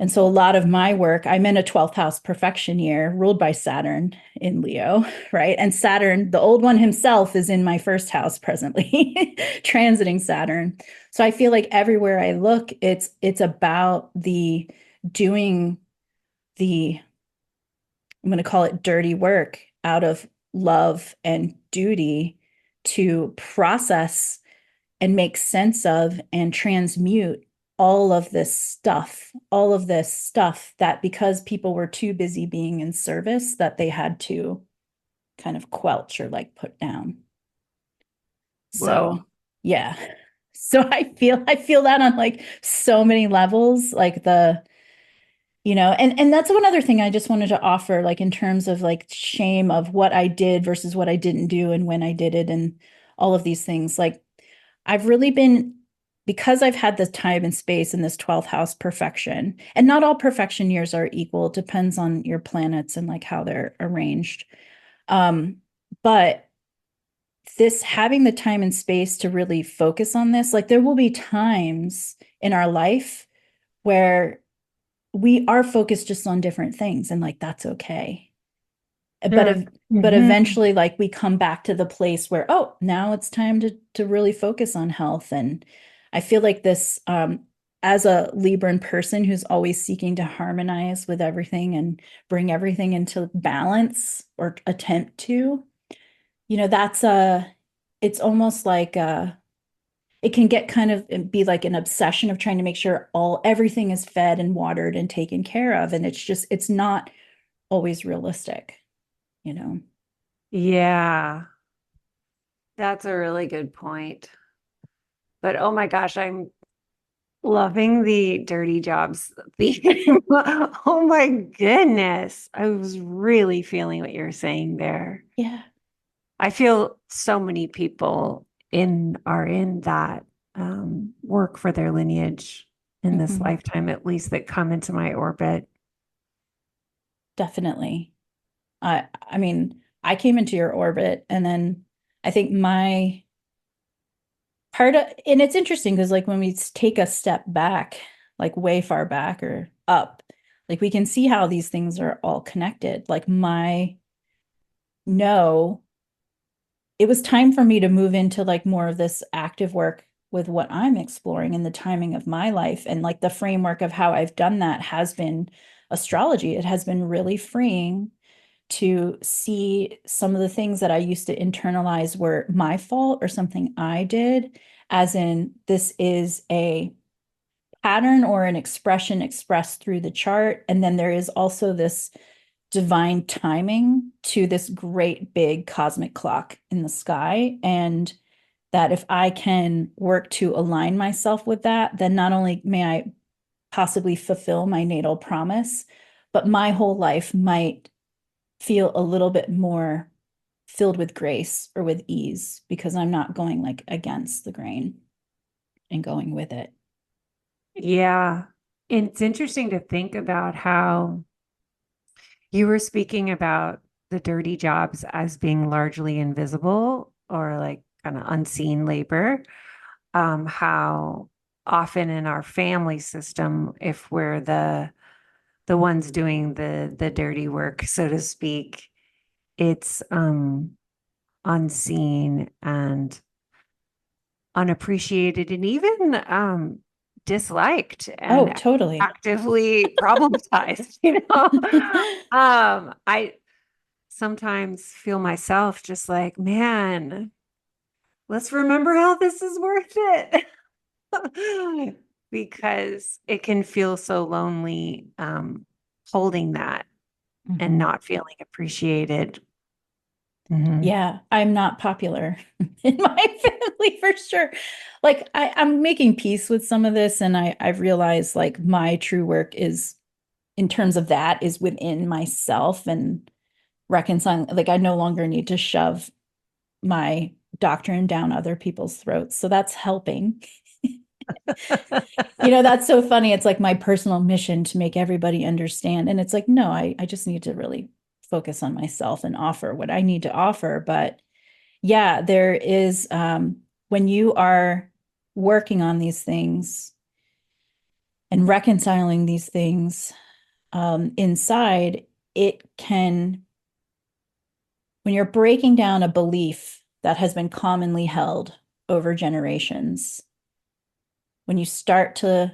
And so a lot of my work, I'm in a 12th house perfection year ruled by Saturn in Leo, right? And Saturn, the old one himself, is in my first house presently, transiting Saturn. So I feel like everywhere I look, it's about the doing the I'm going to call it dirty work out of love and duty to process and make sense of and transmute all of this stuff that because people were too busy being in service that they had to kind of quelch or like put down. Whoa. So, yeah. So I feel that on like so many levels, like and that's one other thing I just wanted to offer, like in terms of like shame of what I did versus what I didn't do and when I did it and all of these things. Like I've really been, because I've had this time and space in this 12th house perfection, and not all perfection years are equal, it depends on your planets and like how they're arranged. But this having the time and space to really focus on this, like there will be times in our life where we are focused just on different things and like that's okay. but Sure. ev- but Mhm. eventually like we come back to the place where now it's time to really focus on health. And I feel like this as a Libran person who's always seeking to harmonize with everything and bring everything into balance or attempt to, that's it's almost like it can get kind of be like an obsession of trying to make sure everything is fed and watered and taken care of. And it's not always realistic. Yeah, that's a really good point. But oh my gosh, I'm loving the dirty jobs theme. Oh my goodness. I was really feeling what you're saying there. Yeah. I feel so many people are in that work for their lineage in this Mhm. lifetime, at least that come into my orbit. Definitely. I mean, I came into your orbit and then I think my part of, and it's interesting because like when we take a step back, like way far back or up, like we can see how these things are all connected. Like my no, it was time for me to move into like more of this active work with what I'm exploring in the timing of my life. And like the framework of how I've done that has been astrology. It has been really freeing to see some of the things that I used to internalize were my fault or something I did, as in this is a pattern or an expression expressed through the chart. And then there is also this divine timing to this great big cosmic clock in the sky. And that if I can work to align myself with that, then not only may I possibly fulfill my natal promise, but my whole life might feel a little bit more filled with grace or with ease because I'm not going like against the grain and going with it. Yeah. And it's interesting to think about how you were speaking about the dirty jobs as being largely invisible or like kind of unseen labor. How often in our family system, if we're the ones doing the dirty work, so to speak, it's unseen and unappreciated and even disliked Oh, and totally. actively problematized, I sometimes feel myself just like, man, let's remember how this is worth it. Because it can feel so lonely holding that and Mhm. not feeling appreciated. Mhm. Yeah, I'm not popular in my family for sure. Like I'm making peace with some of this, and I've realized like my true work is in terms of that is within myself and reconciling. Like I no longer need to shove my doctrine down other people's throats. So that's helping. That's so funny. It's like my personal mission to make everybody understand. And it's like, no, I just need to really focus on myself and offer what I need to offer. But yeah, there is, when you are working on these things and reconciling these things inside, it can, when you're breaking down a belief that has been commonly held over generations, when you start to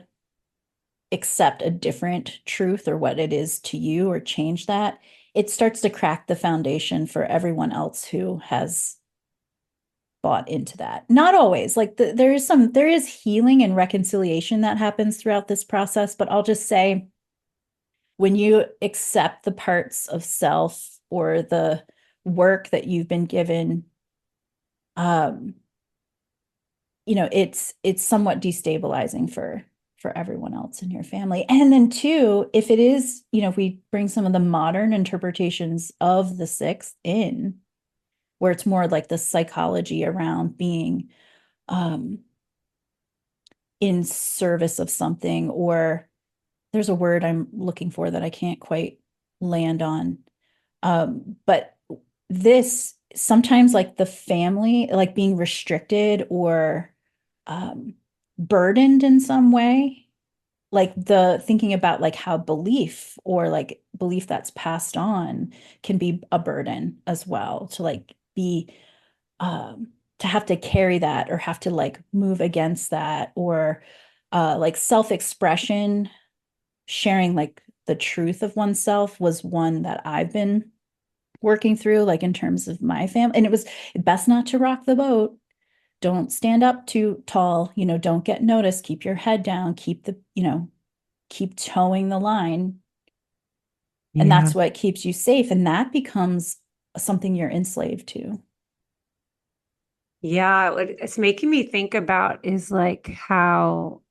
accept a different truth or what it is to you or change that, it starts to crack the foundation for everyone else who has bought into that. Not always. Like there is healing and reconciliation that happens throughout this process, but I'll just say when you accept the parts of self or the work that you've been given, um it's somewhat destabilizing for everyone else in your family. And then two, if it is, if we bring some of the modern interpretations of the sixth in, where it's more like the psychology around being um in service of something, or there's a word I'm looking for that I can't quite land on. But this sometimes like the family, like being restricted or um, burdened in some way, like the thinking about like how belief or like belief that's passed on can be a burden as well to like be to have to carry that or have to like move against that or like self-expression, sharing like the truth of oneself was one that I've been working through, like in terms of my family. And it was best not to rock the boat. Don't stand up too tall, don't get noticed, keep your head down, keep towing the line. And Yeah. that's what keeps you safe. And that becomes something you're enslaved to. Yeah, what it's making me think about is like how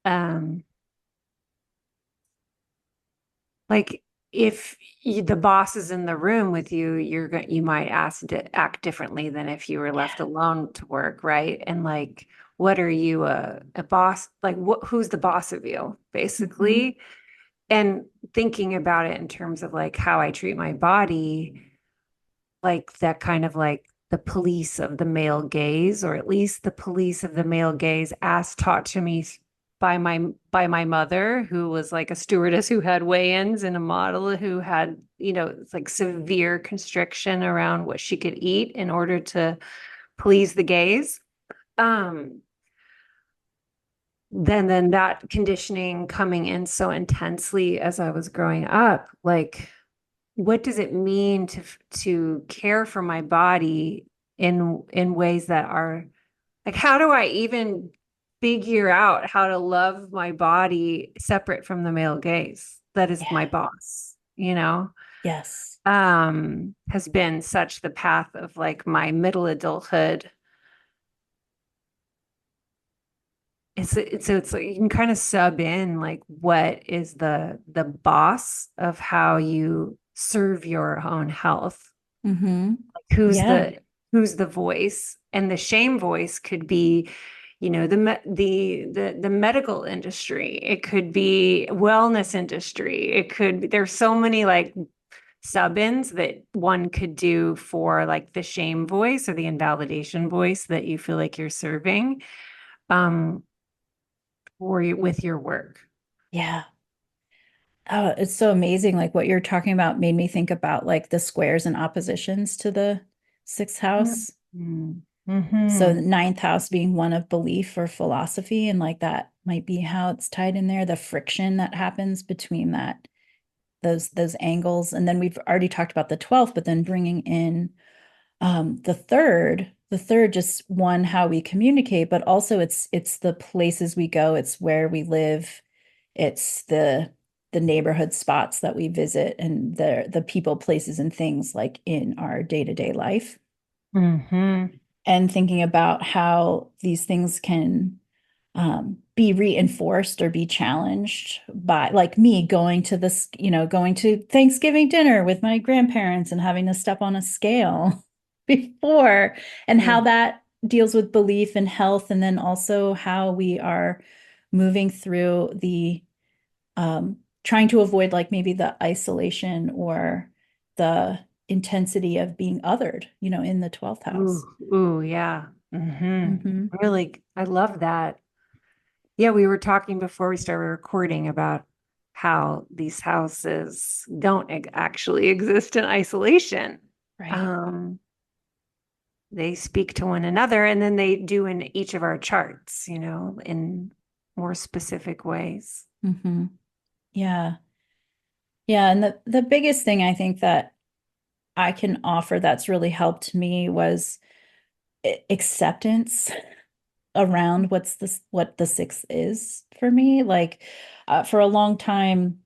um like if the boss is in the room with you, you might act differently than if you were left alone to work, right? And like, what are you a boss? Like, who's the boss of you, Mhm. basically? And thinking about it in terms of like how I treat my body, like that kind of like the police of the male gaze, or at least the police of the male gaze as taught to me by my mother, who was like a stewardess who had weigh-ins, and a model who had, it's like severe constriction around what she could eat in order to please the gaze. Then that conditioning coming in so intensely as I was growing up, like, what does it mean to care for my body in ways that are like, how do I even figure out how to love my body separate from the male gaze that is my boss, Yes. has been such the path of like my middle adulthood. It's like you can kind of sub in like what is the boss of how you serve your own health. Mm-hmm. Like Yeah. who's the voice, and the shame voice could be, the medical industry. It could be wellness industry. It could be, there's so many like sub-ins that one could do for like the shame voice or the invalidation voice that you feel like you're serving. With your work. Yeah. Oh, it's so amazing. Like what you're talking about made me think about like the squares and oppositions to the sixth house. Mm-hmm. So the ninth house being one of belief or philosophy, and like that might be how it's tied in there, the friction that happens between those angles. And then we've already talked about the 12th, but then bringing in the third just one, how we communicate, but also it's the places we go, it's where we live, it's the neighborhood spots that we visit, and the people, places, and things like in our day-to-day life. Mm-hmm. And thinking about how these things can be reinforced or be challenged by, like me going to this, going to Thanksgiving dinner with my grandparents and having to step on a scale before, and how that deals with belief and health, and then also how we are moving through the trying to avoid like maybe the isolation or the intensity of being othered, in the 12th house. Ooh, yeah. Mm-hmm. Mm-hmm. Really, I love that. Yeah, we were talking before we started recording about how these houses don't actually exist in isolation. Right. They speak to one another, and then they do in each of our charts, in more specific ways. Mm-hmm. Yeah. Yeah. And the biggest thing I think that I can offer that's really helped me was acceptance around what the sixth is for me. Like for a long time,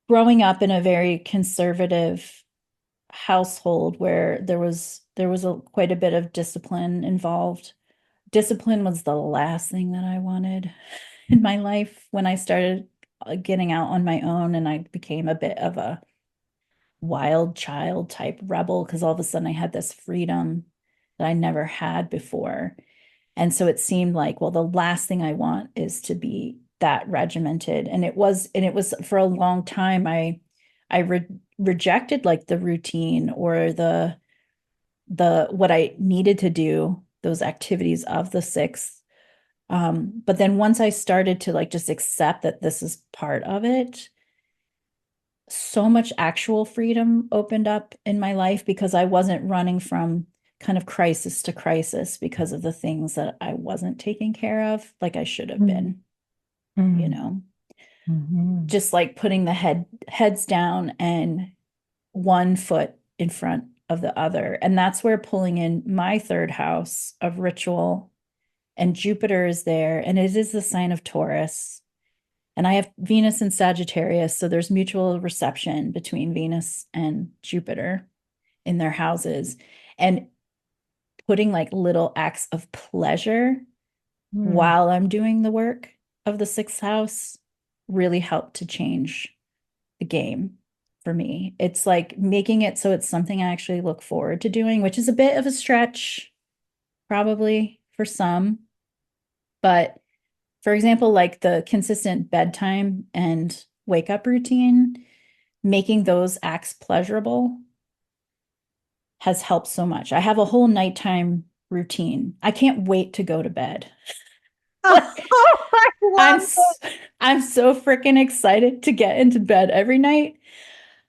growing up in a very conservative household where there was quite a bit of discipline involved. Discipline was the last thing that I wanted in my life when I started getting out on my own, and I became a bit of a wild child type rebel because all of a sudden I had this freedom that I never had before. And so it seemed like, well, the last thing I want is to be that regimented. And it was for a long time, I rejected like the routine or the what I needed to do, those activities of the sixth. But then once I started to like just accept that this is part of it, so much actual freedom opened up in my life because I wasn't running from kind of crisis to crisis because of the things that I wasn't taking care of like I should have been, Mm-hmm. just like putting the heads down and one foot in front of the other. And that's where pulling in my third house of ritual, and Jupiter is there, and it is the sign of Taurus. And I have Venus in Sagittarius, so there's mutual reception between Venus and Jupiter in their houses. And putting like little acts of pleasure while I'm doing the work of the sixth house really helped to change the game for me. It's like making it so it's something I actually look forward to doing, which is a bit of a stretch, probably for some. But for example, like the consistent bedtime and wake up routine, making those acts pleasurable has helped so much. I have a whole nighttime routine. I can't wait to go to bed. I I'm love s- I'm so freaking excited to get into bed every night.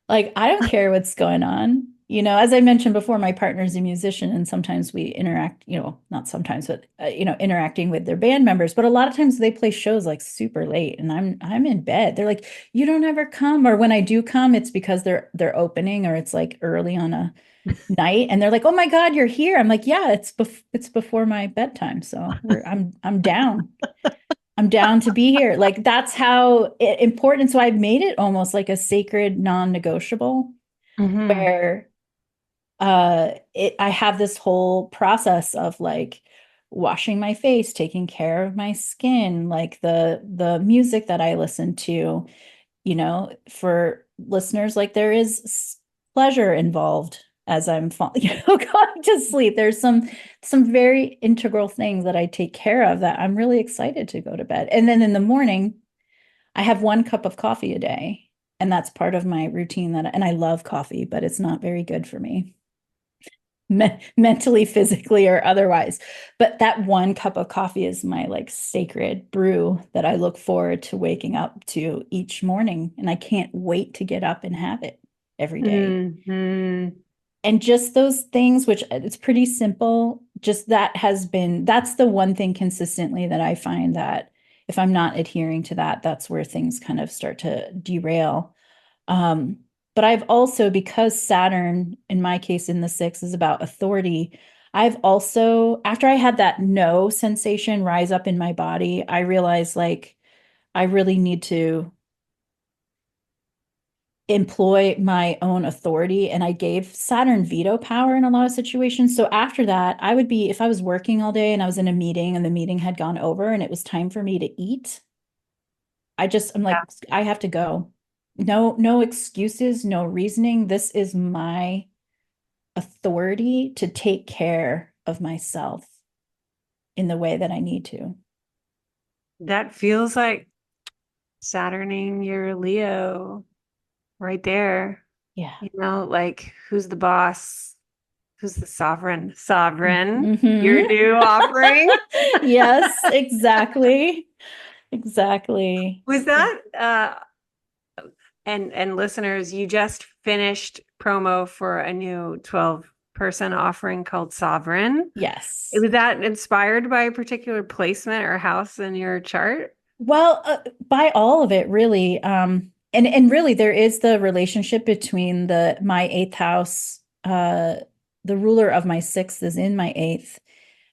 Like, I don't care what's going on. As I mentioned before, my partner's a musician, and sometimes we interact, not sometimes, but interacting with their band members. But a lot of times they play shows like super late, and I'm in bed. They're like, "You don't ever come," or when I do come, it's because they're opening, or it's like early on a night, and they're like, "Oh my God, you're here." I'm like, "Yeah, it's before my bedtime, so I'm down." I'm down to be here. Like, that's how important. So I've made it almost like a sacred non-negotiable, Mhm. where I have this whole process of like washing my face, taking care of my skin, like the music that I listen to, for listeners, like there is pleasure involved as I'm falling, going to sleep. There's some very integral things that I take care of that I'm really excited to go to bed. And then in the morning, I have 1 cup of coffee a day, and that's part of my routine and I love coffee, but it's not very good for me mentally, physically, or otherwise. But that 1 cup of coffee is my like sacred brew that I look forward to waking up to each morning. And I can't wait to get up and have it every day. Mhm. And just those things, which it's pretty simple, just that's the one thing consistently that I find that if I'm not adhering to that, that's where things kind of start to derail. Um, but I've also, because Saturn, in my case, in the sixth is about authority, I've also, after I had that no sensation rise up in my body, I realized like I really need to employ my own authority. And I gave Saturn veto power in a lot of situations. So after that, I would be, if I was working all day and I was in a meeting and the meeting had gone over and it was time for me to eat, I'm like, I have to go. No excuses, no reasoning. This is my authority to take care of myself in the way that I need to. That feels like Saturning your Leo right there. Yeah. Like who's the boss? Who's the sovereign? Sovereign, your Mm-hmm. new offering. Yes, exactly. Exactly. Was that and listeners, you just finished promo for a new 12-person offering called Sovereign. Yes. Was that inspired by a particular placement or house in your chart? Well, by all of it, really. And really, there is the relationship between my eighth house. The ruler of my sixth is in my eighth,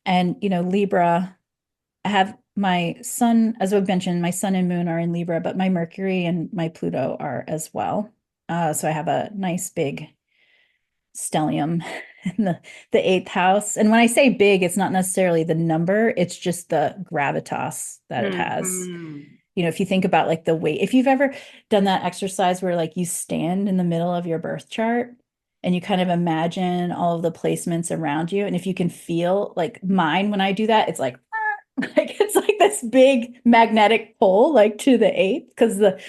and Libra. I have my sun, as I've mentioned, my sun and moon are in Libra, but my Mercury and my Pluto are as well. So I have a nice big stellium in the eighth house. And when I say big, it's not necessarily the number; it's just the gravitas that it has. Mhm. If you think about like the weight, if you've ever done that exercise where like you stand in the middle of your birth chart and you kind of imagine all of the placements around you, and if you can feel like mine, when I do that, it's like like it's like this big magnetic pull like to the eighth, because the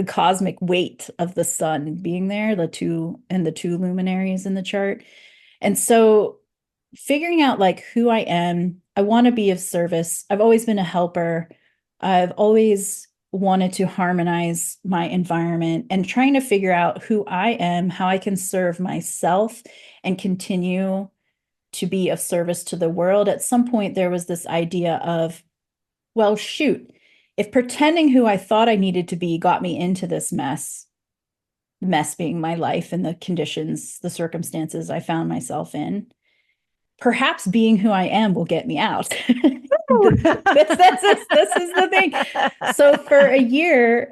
cosmic weight of the sun being there, the two luminaries in the chart. And so figuring out like who I am, I want to be of service. I've always been a helper. I've always wanted to harmonize my environment, and trying to figure out who I am, how I can serve myself and continue to be of service to the world. At some point, there was this idea of, well, shoot, if pretending who I thought I needed to be got me into this mess, the mess being my life and the conditions, the circumstances I found myself in, perhaps being who I am will get me out. This is the thing. So for a year,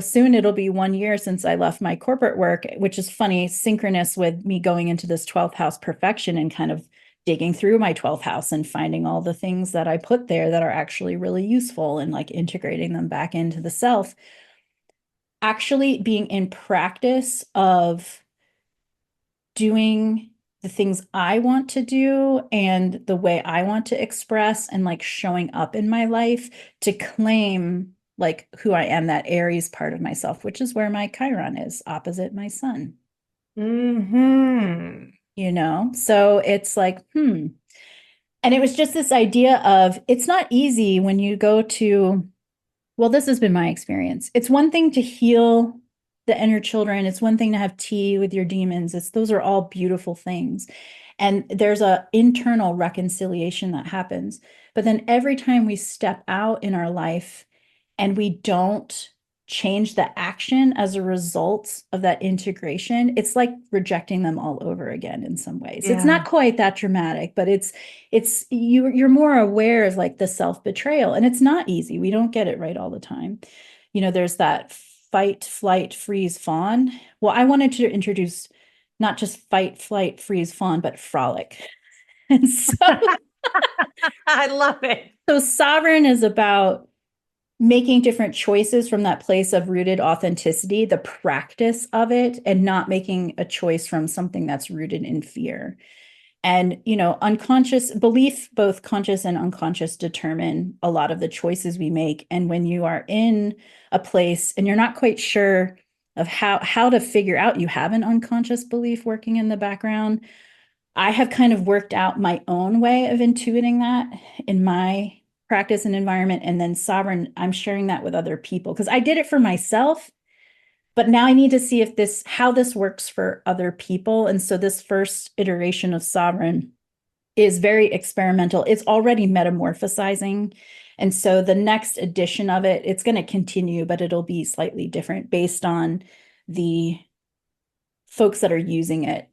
soon it'll be 1 year since I left my corporate work, which is funny, synchronous with me going into this 12th house perfection and kind of digging through my 12th house and finding all the things that I put there that are actually really useful and like integrating them back into the self. Actually being in practice of doing the things I want to do and the way I want to express, and like showing up in my life to claim like who I am, that Aries part of myself, which is where my Chiron is opposite my sun. Mm-hmm. So it's like, and it was just this idea of it's not easy when you go to, well, this has been my experience. It's one thing to heal the inner children. It's one thing to have tea with your demons. Those are all beautiful things. And there's a internal reconciliation that happens. But then every time we step out in our life and we don't change the action as a result of that integration, it's like rejecting them all over again in some ways. It's Yeah. not quite that dramatic, but you're more aware of like the self-betrayal, and it's not easy. We don't get it right all the time. There's that fight, flight, freeze, fawn. Well, I wanted to introduce not just fight, flight, freeze, fawn, but frolic. And so, I love it. so sovereign is about making different choices from that place of rooted authenticity, the practice of it, and not making a choice from something that's rooted in fear. And, unconscious belief, both conscious and unconscious, determine a lot of the choices we make. And when you are in a place and you're not quite sure of how to figure out you have an unconscious belief working in the background, I have kind of worked out my own way of intuiting that in my practice and environment. And then sovereign, I'm sharing that with other people because I did it for myself, but now I need to see how this works for other people. And so this first iteration of sovereign is very experimental. It's already metamorphosizing. And so the next edition of it, it's going to continue, but it'll be slightly different based on the folks that are using it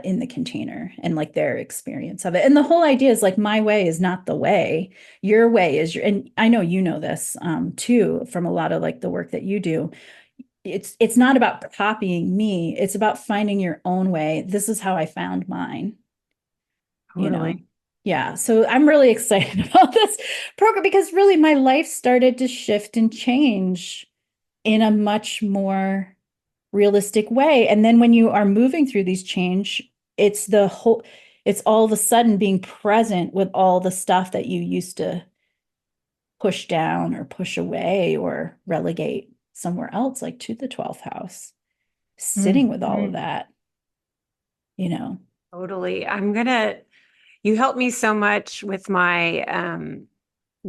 in the container and like their experience of it. And the whole idea is like, my way is not the way. Your way is and I know this too, from a lot of like the work that you do. It's not about copying me. It's about finding your own way. This is how I found mine. Totally. Yeah. So I'm really excited about this program because really my life started to shift and change in a much more realistic way. And then when you are moving through these change, it's all of a sudden being present with all the stuff that you used to push down or push away or relegate somewhere else, like to the 12th house, sitting with all of that, Totally. You helped me so much with my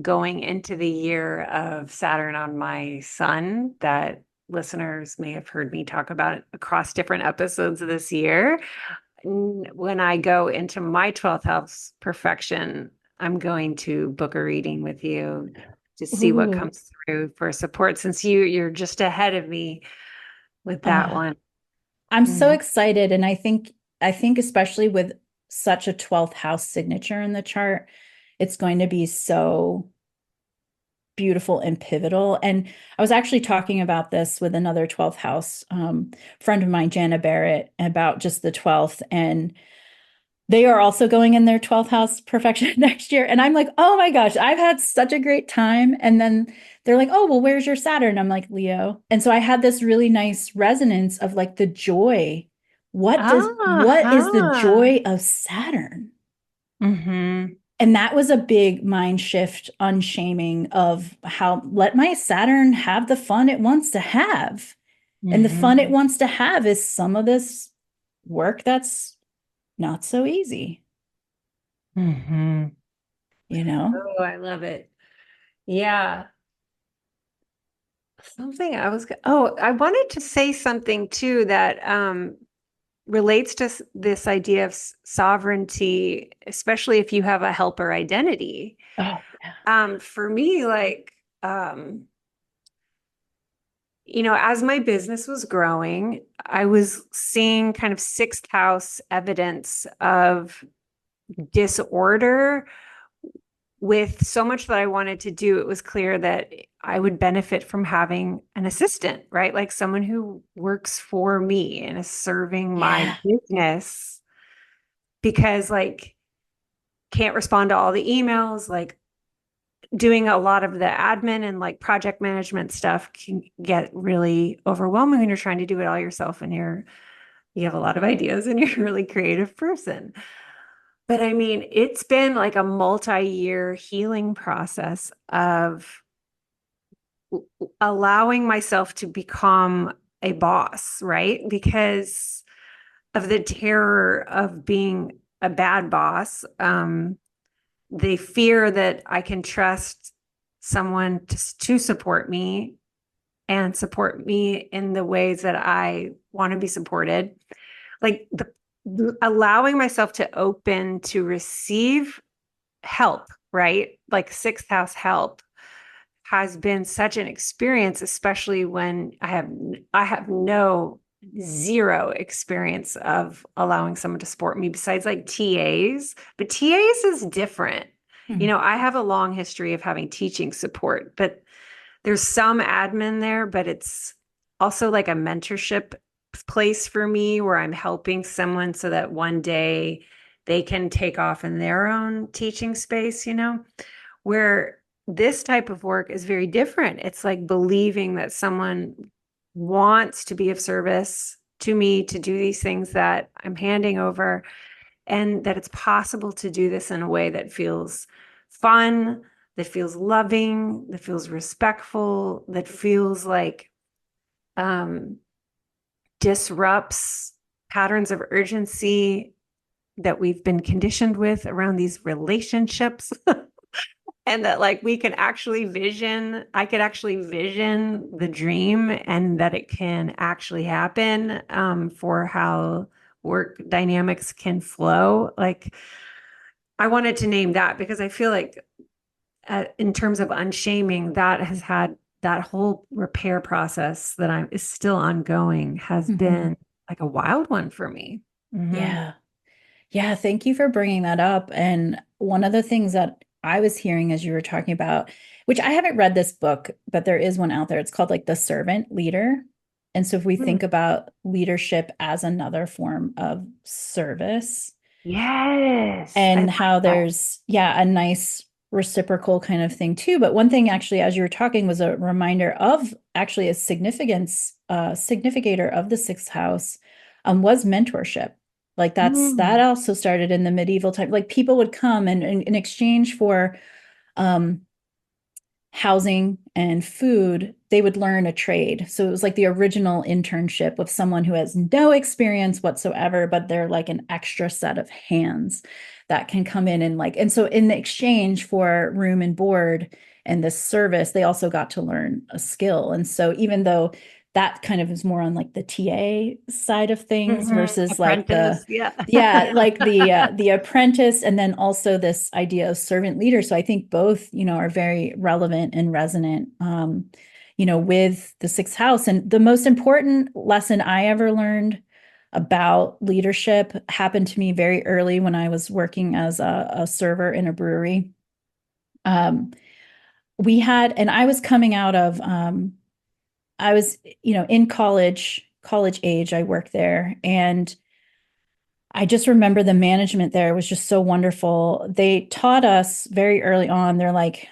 going into the year of Saturn on my sun that listeners may have heard me talk about across different episodes of this year. When I go into my 12th house perfection, I'm going to book a reading with you to see what comes through for support, since you're just ahead of me with that one. I'm so excited. And I think especially with such a 12th house signature in the chart, it's going to be so beautiful and pivotal. And I was actually talking about this with another 12th house friend of mine, Jana Barrett, about just the 12th. And they are also going in their 12th house perfection next year. And I'm like, oh my gosh, I've had such a great time. And then they're like, oh, well, where's your Saturn? I'm like, Leo. And so I had this really nice resonance of like the joy. What is the joy of Saturn? Mm-hmm. And that was a big mind shift, unshaming of how let my Saturn have the fun it wants to have. And the fun it wants to have is some of this work that's not so easy. Oh, I love it. Yeah. I wanted to say something too that relates to this idea of sovereignty, especially if you have a helper identity. Oh, yeah. For me, like, as my business was growing, I was seeing kind of sixth house evidence of disorder. With so much that I wanted to do, it was clear that I would benefit from having an assistant, right? Like someone who works for me and is serving my business, because like can't respond to all the emails, like doing a lot of the admin and like project management stuff can get really overwhelming when you're trying to do it all yourself and you have a lot of ideas and you're a really creative person. But I mean, it's been like a multi-year healing process of allowing myself to become a boss, right? Because the terror of being a bad boss, the fear that I can trust someone to support me and support me in the ways that I want to be supported. Like allowing myself to open to receive help, right? Like sixth house help has been such an experience, especially when I have no zero experience of allowing someone to support me besides like TAs, but TAs is different. Mhm. You know, I have a long history of having teaching support, but there's some admin there, but it's also like a mentorship place for me where I'm helping someone so that one day they can take off in their own teaching space, you know, where this type of work is very different. It's like believing that someone wants to be of service to me to do these things that I'm handing over, and that it's possible to do this in a way that feels fun, that feels loving, that feels respectful, that feels like um, disrupts patterns of urgency that we've been conditioned with around these relationships. And that like we can actually I could actually vision the dream, and that it can actually happen, for how work dynamics can flow. Like I wanted to name that because I feel like in terms of unshaming, that has had that whole repair process that is still ongoing has been like a wild one for me. Yeah. Yeah, thank you for bringing that up. And one of the things that I was hearing as you were talking about, which I haven't read this book, but there is one out there. It's called like The Servant Leader. And so if we think about leadership as another form of service, Yes, I and like how that. there's, yeah, a nice reciprocal kind of thing too. But one thing actually, as you were talking, was a reminder of actually a significator of the sixth house, was mentorship. Like that Mm. also started in the medieval time. Like people would come and in exchange for um housing and food, they would learn a trade. So it was like the original internship with someone who has no experience whatsoever, but they're like an extra set of hands that can come in and like, and so in the exchange for room and board and this service, they also got to learn a skill. And so even though that kind of is more on like the TA side of things versus like Apprentice, yeah. yeah, like the apprentice, and then also this idea of servant leader. So I think both, are very relevant and resonant, with the sixth house. And the most important lesson I ever learned about leadership happened to me very early when I was working as a server in a brewery. We had, and I was coming out of, I was, in college age, I worked there, and I just remember the management there was just so wonderful. They taught us very early on, they're like,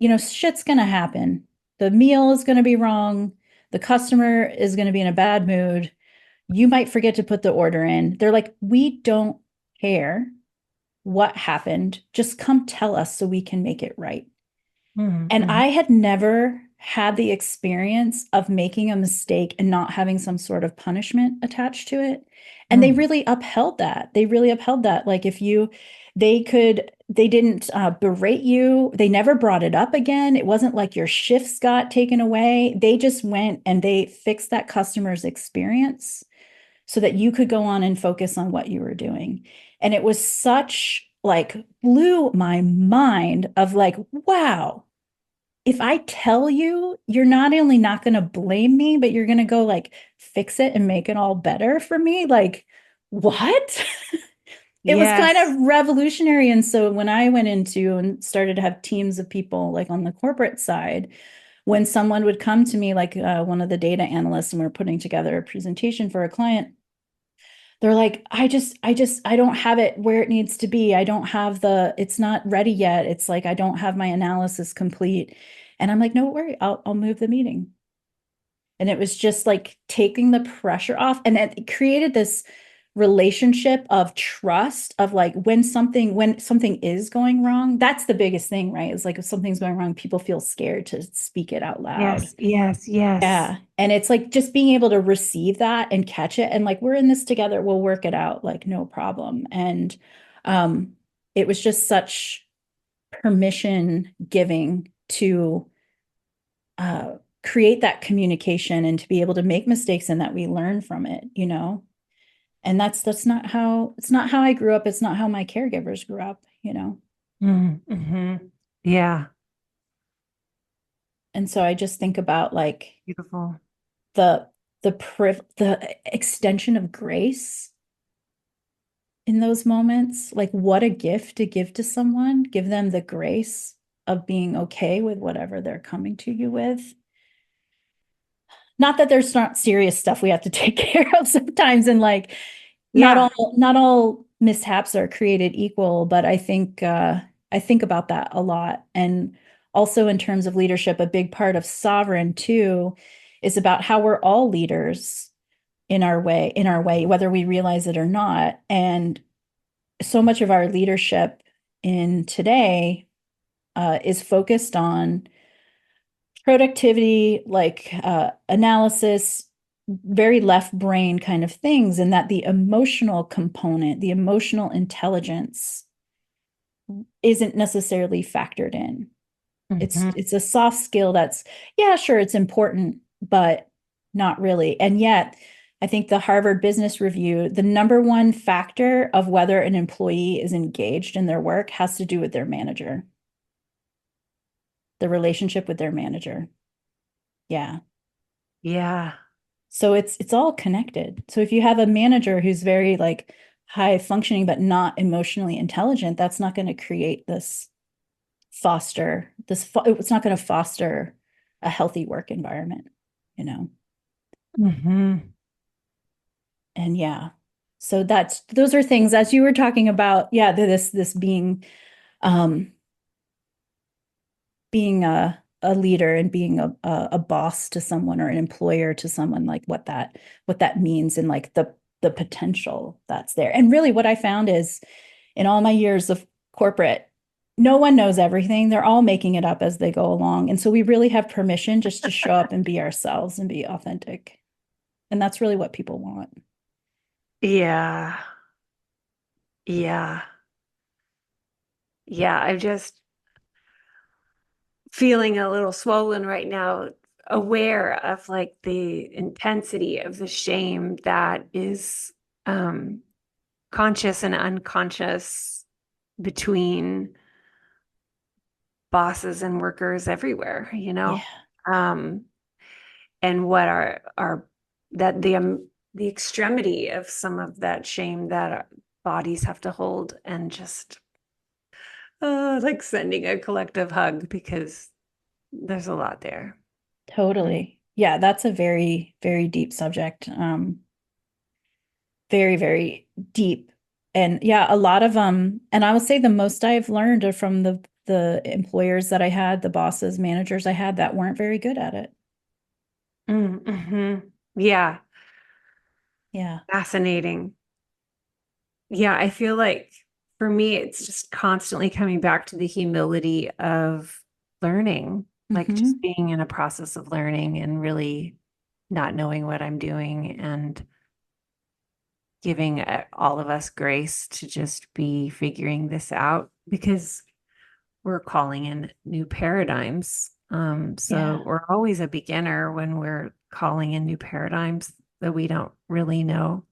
shit's going to happen. The meal is going to be wrong. The customer is going to be in a bad mood. You might forget to put the order in. They're like, we don't care what happened. Just come tell us so we can make it right. And Mm-hmm. I had never had the experience of making a mistake and not having some sort of punishment attached to it. And they really upheld that. They really upheld that. Like they didn't berate you. They never brought it up again. It wasn't like your shifts got taken away. They just went and they fixed that customer's experience so that you could go on and focus on what you were doing. And it was such like blew my mind of like, wow, if I tell you, you're not only not going to blame me, but you're going to go like fix it and make it all better for me. Like, what? It was kind Yes. of revolutionary. And so when I went into and started to have teams of people like on the corporate side, when someone would come to me, like one of the data analysts, and we're putting together a presentation for a client, they're like, I don't have it where it needs to be. I don't have it's not ready yet. It's like, I don't have my analysis complete. And I'm like, no worry, I'll move the meeting. And it was just like taking the pressure off. And it created this relationship of trust, of like when something is going wrong, that's the biggest thing, right? It's like if something's going wrong, people feel scared to speak it out loud. Yes, yes, yes. Yeah. And it's like just being able to receive that and catch it and like, we're in this together, we'll work it out, like no problem. And it was just such permission giving to create that communication and to be able to make mistakes and that we learn from it, you know? And that's not how, it's not how I grew up. It's not how my caregivers grew up, you know? Mm-hmm. Yeah. And so I just think about like Beautiful. the extension of grace in those moments. Like what a gift to give to someone, give them the grace of being okay with whatever they're coming to you with. Not that there's not serious stuff we have to take care of sometimes, and like Yeah. not all mishaps are created equal, but I think about that a lot. And also in terms of leadership, a big part of sovereign too is about how we're all leaders in our way, whether we realize it or not. And so much of our leadership in today is focused on productivity, like analysis, very left brain kind of things, and that the emotional component, the emotional intelligence isn't necessarily factored in. It's a soft skill that's, yeah, sure, it's important, but not really. And yet, I think the Harvard Business Review, the number one factor of whether an employee is engaged in their work has to do with their manager, the relationship with their manager. Yeah. Yeah. So it's all connected. So if you have a manager who's very like high functioning but not emotionally intelligent, that's not going to create it's not going to foster a healthy work environment, you know. Mm-hmm. And yeah. So those are things as you were talking about, yeah, this being a leader and being a boss to someone or an employer to someone, like what that means and like the potential that's there. And really what I found is in all my years of corporate, no one knows everything. They're all making it up as they go along. And so we really have permission just to show up and be ourselves and be authentic. And that's really what people want. Yeah. Yeah. Yeah. I'm just feeling a little swollen right now, aware of like the intensity of the shame that is conscious and unconscious between bosses and workers everywhere, you know? Yeah. And what are that the extremity of some of that shame that our bodies have to hold, and just like sending a collective hug because there's a lot there. Totally. Yeah, that's a very, very deep subject. Very, very deep. And yeah, a lot of and I will say the most I've learned are from the employers that I had, the bosses, managers I had that weren't very good at it. Mm-hmm. Yeah. Yeah. Fascinating. Yeah, I feel like for me, it's just constantly coming back to the humility of learning, like just being in a process of learning and really not knowing what I'm doing, and giving all of us grace to just be figuring this out, because we're calling in new paradigms. So we're always a beginner when we're calling in new paradigms that we don't really know.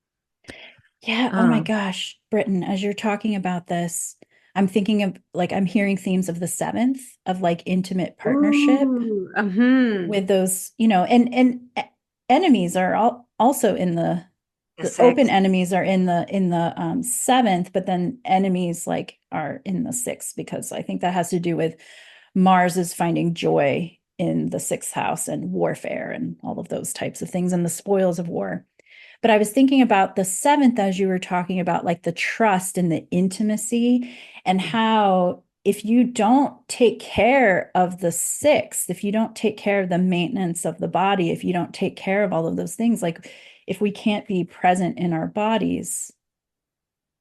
Yeah. Oh my gosh, Britton, as you're talking about this, I'm thinking of like, I'm hearing themes of the seventh, of like intimate partnership with those, you know, and enemies are also in the open enemies are in the seventh, but then enemies like are in the sixth, because I think that has to do with Mars is finding joy in the sixth house and warfare and all of those types of things and the spoils of war. But I was thinking about the seventh as you were talking about like the trust and the intimacy, and how if you don't take care of the sixth, if you don't take care of the maintenance of the body, if you don't take care of all of those things, like if we can't be present in our bodies,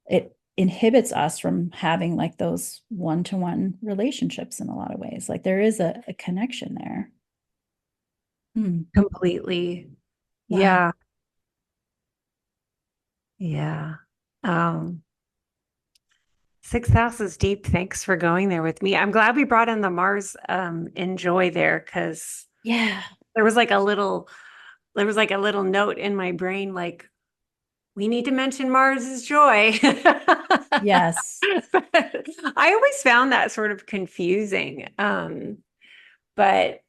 it inhibits us from having like those one-to-one relationships in a lot of ways. Like there is a connection there. Completely. Wow. Yeah. Yeah. Um, Sixth house is deep. Thanks for going there with me. I'm glad we brought in the Mars enjoy there, because Yeah. there was like a little note in my brain like, we need to mention Mars's joy. Yes. I always found that sort of confusing. But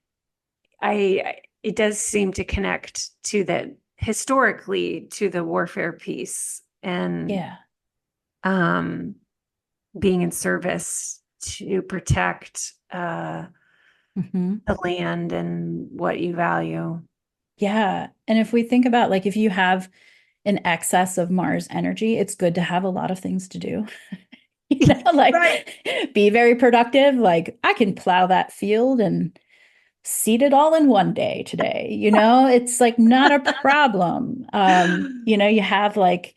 it does seem to connect to the historically to the warfare piece and Yeah. being in service to protect the land and what you value. Yeah. And if we think about like if you have an excess of Mars energy, it's good to have a lot of things to do. Like Right. be very productive. Like I can plow that field and seed it all in one day today. It's like not a problem. You have like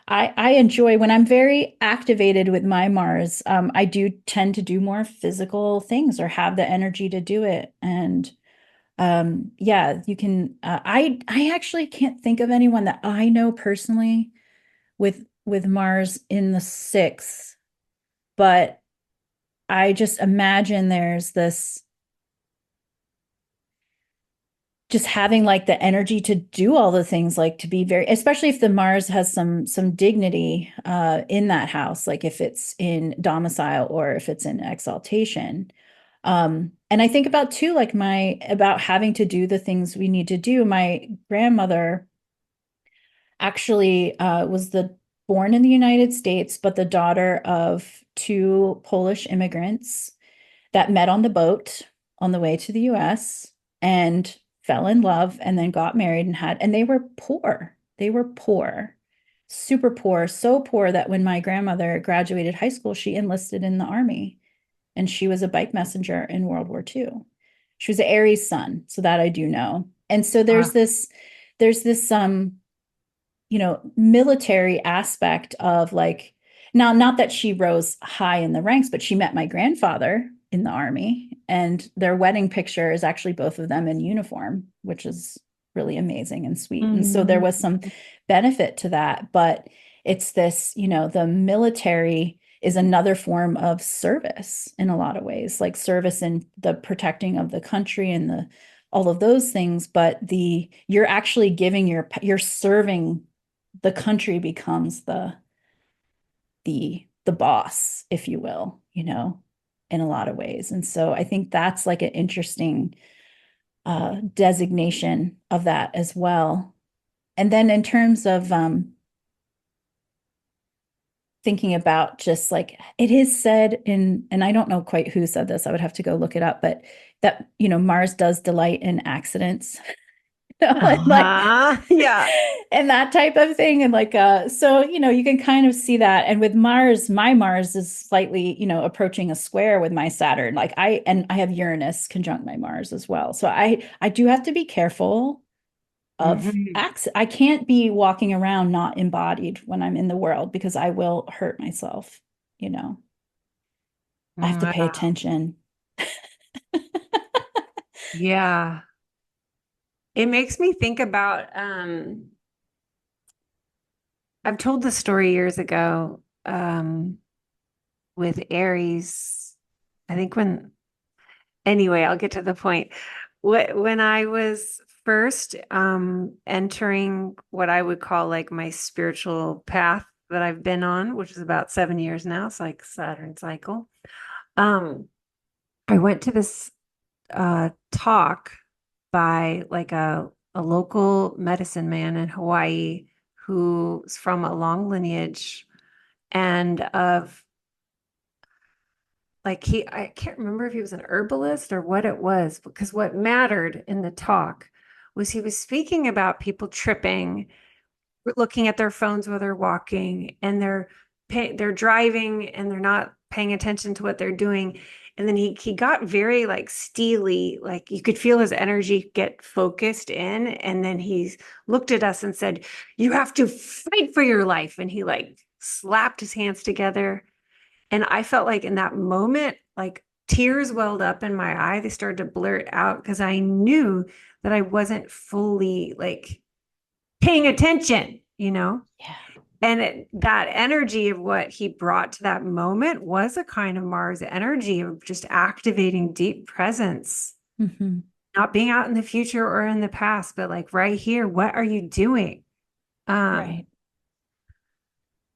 I enjoy when I'm very activated with my Mars. I do tend to do more physical things or have the energy to do it. And yeah, you can I actually can't think of anyone that I know personally with Mars in the sixth, but I just imagine there's this just having like the energy to do all the things, like to be very, especially if the Mars has some dignity in that house, like if it's in domicile or if it's in exaltation. And I think about too, like about having to do the things we need to do. My grandmother actually was born in the United States, but the daughter of two Polish immigrants that met on the boat on the way to the US and fell in love and then got married and they were poor. They were poor, super poor, so poor that when my grandmother graduated high school, she enlisted in the army and she was a bike messenger in World War II. She was an Aries sun, so that I do know. And so there's this military aspect of like, now, not that she rose high in the ranks, but she met my grandfather in the army, and their wedding picture is actually both of them in uniform, which is really amazing and sweet. And so there was some benefit to that, but it's this, the military is another form of service in a lot of ways, like service in the protecting of the country and all of those things. But you're actually you're serving the country, becomes the boss, if you will, in a lot of ways. And so I think that's like an interesting designation of that as well. And then in terms of thinking about just like it is said and I don't know quite who said this, I would have to go look it up, but that, Mars does delight in accidents. And like Yeah. and that type of thing. And like so you can kind of see that. And with Mars, my Mars is slightly approaching a square with my Saturn. Like I have Uranus conjunct my Mars as well, so I do have to be careful of acts. I can't be walking around not embodied when I'm in the world, because I will hurt myself. I have to pay attention. Yeah. It makes me think about I've told the story years ago with Aries. I think anyway, I'll get to the point. When I was first entering what I would call like my spiritual path that I've been on, which is about 7 years now, it's like Saturn cycle. I went to this talk by like a local medicine man in Hawaii who's from a long lineage and of like I can't remember if he was an herbalist or what it was, because what mattered in the talk was he was speaking about people tripping, looking at their phones while they're walking, and they're driving and they're not paying attention to what they're doing. And then he got very like steely, like you could feel his energy get focused in. And then he looked at us and said, "You have to fight for your life." And he like slapped his hands together. And I felt like in that moment, like tears welled up in my eye. They started to blurt out because I knew that I wasn't fully like paying attention, you know? Yeah. And that energy of what he brought to that moment was a kind of Mars energy of just activating deep presence, not being out in the future or in the past, but like right here, what are you doing? Right.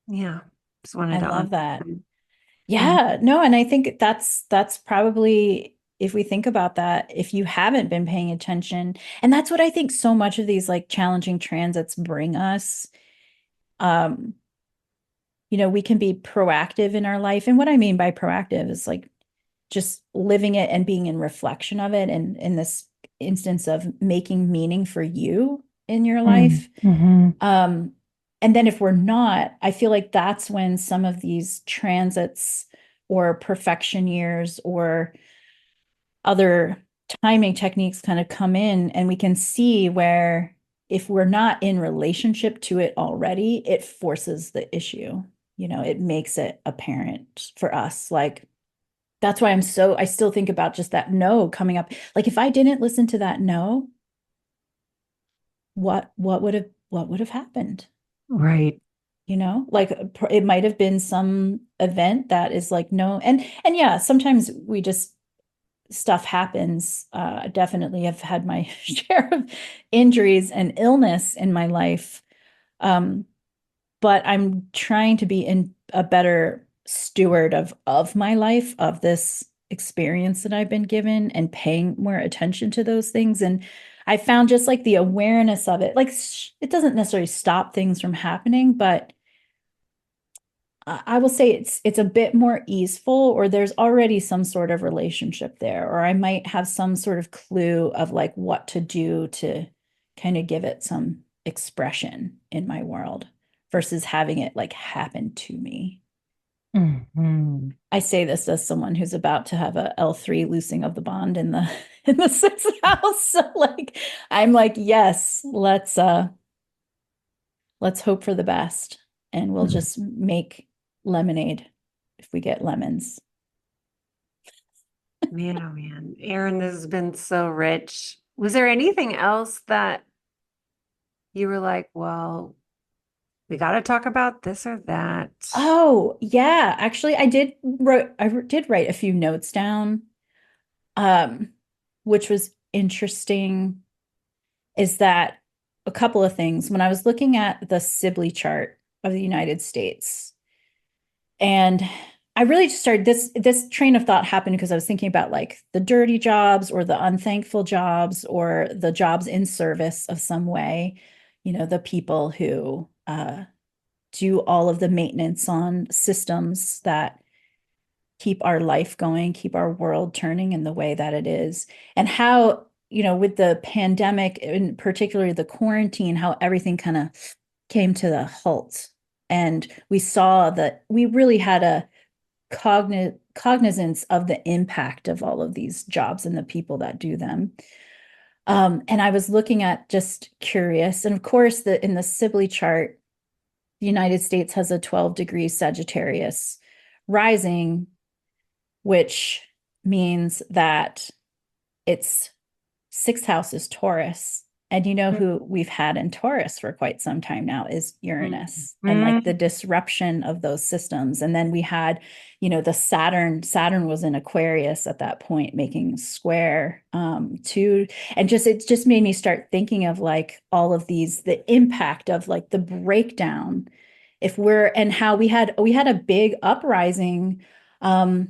Yeah. Just wanted I to love that. Mhm. Yeah, no, and I think that's probably, if we think about that, if you haven't been paying attention, and that's what I think so much of these like challenging transits bring us. Um, we can be proactive in our life. And what I mean by proactive is like just living it and being in reflection of it. And in this instance of making meaning for you in your life. Mm-hmm. And then if we're not, I feel like that's when some of these transits or perfection years or other timing techniques kind of come in, and we can see where if we're not in relationship to it already, it forces the issue. It makes it apparent for us. Like, that's why I still think about just that no coming up. Like, if I didn't listen to that no, what would have happened? Right. Like it might have been some event that is like no, and yeah, sometimes we just stuff happens. I definitely have had my share of injuries and illness in my life. But I'm trying to be in a better steward of my life, of this experience that I've been given, and paying more attention to those things. And I found just like the awareness of it, like it doesn't necessarily stop things from happening, but I will say it's a bit more easeful, or there's already some sort of relationship there, or I might have some sort of clue of like what to do to kind of give it some expression in my world versus having it like happen to me. Mm-hmm. I say this as someone who's about to have a L3 loosing of the bond in the in the sixth house. So like I'm like, yes, let's hope for the best, and we'll just make lemonade if we get lemons. Man, oh man. Erin, this has been so rich. Was there anything else that you were like, well, we got to talk about this or that? Oh, yeah. Actually, I did write a few notes down, which was interesting, is that a couple of things. When I was looking at the Sibley chart of the United States, and I really just started this train of thought happened because I was thinking about like the dirty jobs or the unthankful jobs or the jobs in service of some way, the people who do all of the maintenance on systems that keep our life going, keep our world turning in the way that it is. And how, with the pandemic, in particular the quarantine, how everything kind of came to the halt. And we saw that we really had a cognizance of the impact of all of these jobs and the people that do them. And I was looking at, just curious, and of course, in the Sibley chart, the United States has a 12-degree Sagittarius rising, which means that its sixth house is Taurus. And who we've had in Taurus for quite some time now is Uranus, and like the disruption of those systems. And then we had, the Saturn was in Aquarius at that point, making square to, and it just made me start thinking of like all of these, the impact of like the breakdown, and how we had a big uprising. Well,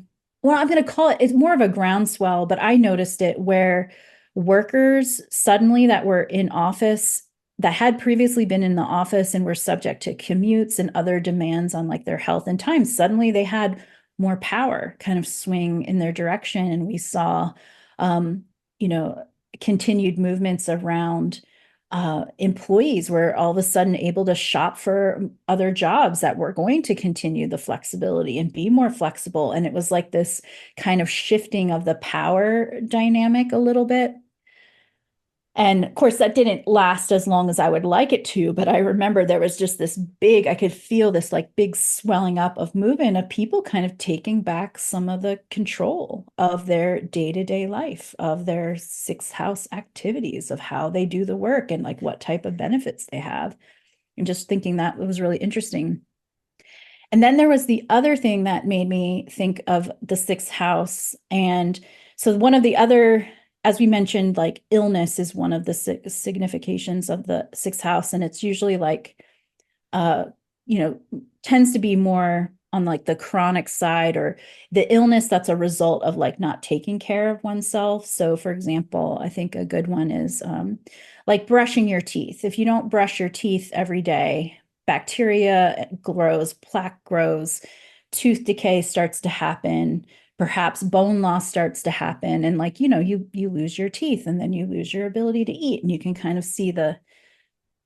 I'm going to call it's more of a groundswell, but I noticed it where workers suddenly that were in office, that had previously been in the office and were subject to commutes and other demands on like their health and time, suddenly they had more power kind of swing in their direction. And we saw, you know, continued movements around employees were all of a sudden able to shop for other jobs that were going to continue the flexibility and be more flexible. And it was like this kind of shifting of the power dynamic a little bit. And of course, that didn't last as long as I would like it to, but I remember there was just this big, I could feel this like big swelling up of movement of people kind of taking back some of the control of their day-to-day life, of their sixth house activities, of how they do the work and like what type of benefits they have. And just thinking that was really interesting. And then there was the other thing that made me think of the sixth house. And so one of the other, as we mentioned, like illness is one of the significations of the sixth house. And it's usually like, you know, tends to be more on like the chronic side or the illness that's a result of like not taking care of oneself. So for example, I think a good one is like brushing your teeth. If you don't brush your teeth every day, bacteria grows, plaque grows, tooth decay starts to happen, perhaps bone loss starts to happen, and like, you know, you lose your teeth and then you lose your ability to eat, and you can kind of see the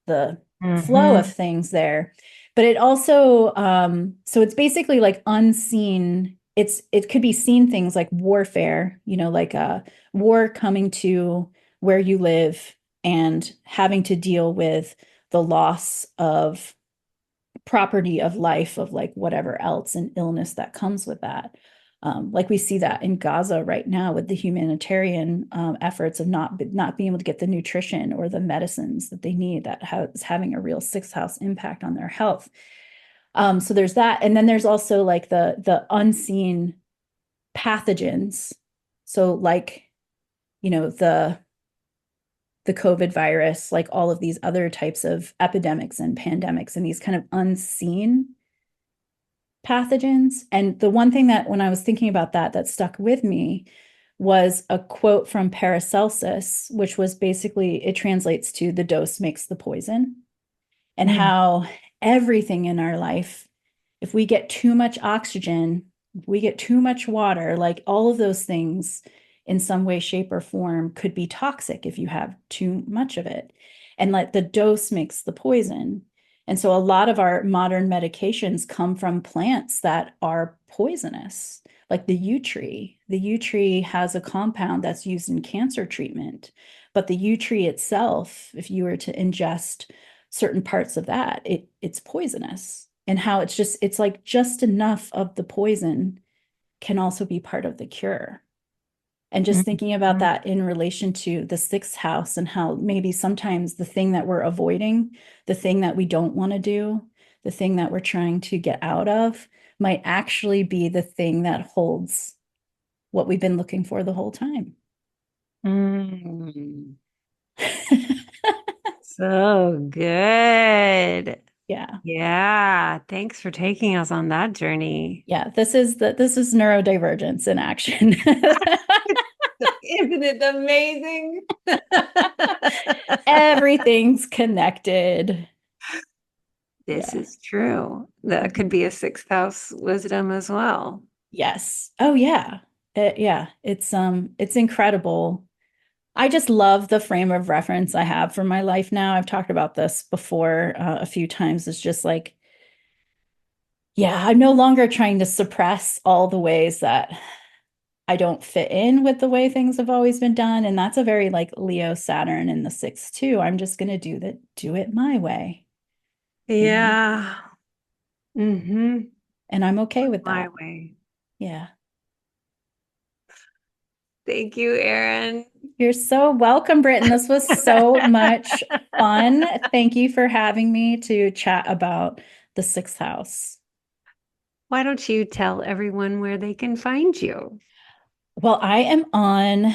flow of things there. But it also so it's basically like unseen, it could be seen things like warfare, you know, like a war coming to where you live and having to deal with the loss of property, of life, of like whatever else, and illness that comes with that. Like we see that in Gaza right now with the humanitarian efforts of not being able to get the nutrition or the medicines that they need, that is having a real sixth house impact on their health. So there's that, and then there's also like the unseen pathogens. So like, you know, the COVID virus, like all of these other types of epidemics and pandemics, and these kind of unseen pathogens. And the one thing that when I was thinking about that stuck with me was a quote from Paracelsus, which was basically, it translates to the dose makes the poison, and how everything in our life, if we get too much oxygen, we get too much water, like all of those things in some way, shape, or form could be toxic if you have too much of it. And like the dose makes the poison. And so a lot of our modern medications come from plants that are poisonous, like the yew tree. The yew tree has a compound that's used in cancer treatment, but the yew tree itself, if you were to ingest certain parts of that, it's poisonous. And how it's like just enough of the poison can also be part of the cure. And just thinking about that in relation to the sixth house, and how maybe sometimes the thing that we're avoiding, the thing that we don't want to do, the thing that we're trying to get out of might actually be the thing that holds what we've been looking for the whole time. So good. Yeah. Yeah. Thanks for taking us on that journey. Yeah. This is neurodivergence in action. Isn't it amazing? Everything's connected. This is true. That could be a sixth house wisdom as well. Yes. Oh yeah. Yeah. It's incredible. I just love the frame of reference I have for my life now. I've talked about this before a few times. It's just like, yeah, I'm no longer trying to suppress all the ways that I don't fit in with the way things have always been done. And that's a very like Leo Saturn in the sixth too. I'm just going to do it my way. Yeah. And I'm okay with My that. way. Yeah. Thank you, Erin. You're so welcome, Britton. This was so much fun. Thank you for having me to chat about the sixth house. Why don't you tell everyone where they can find you? Well, I am on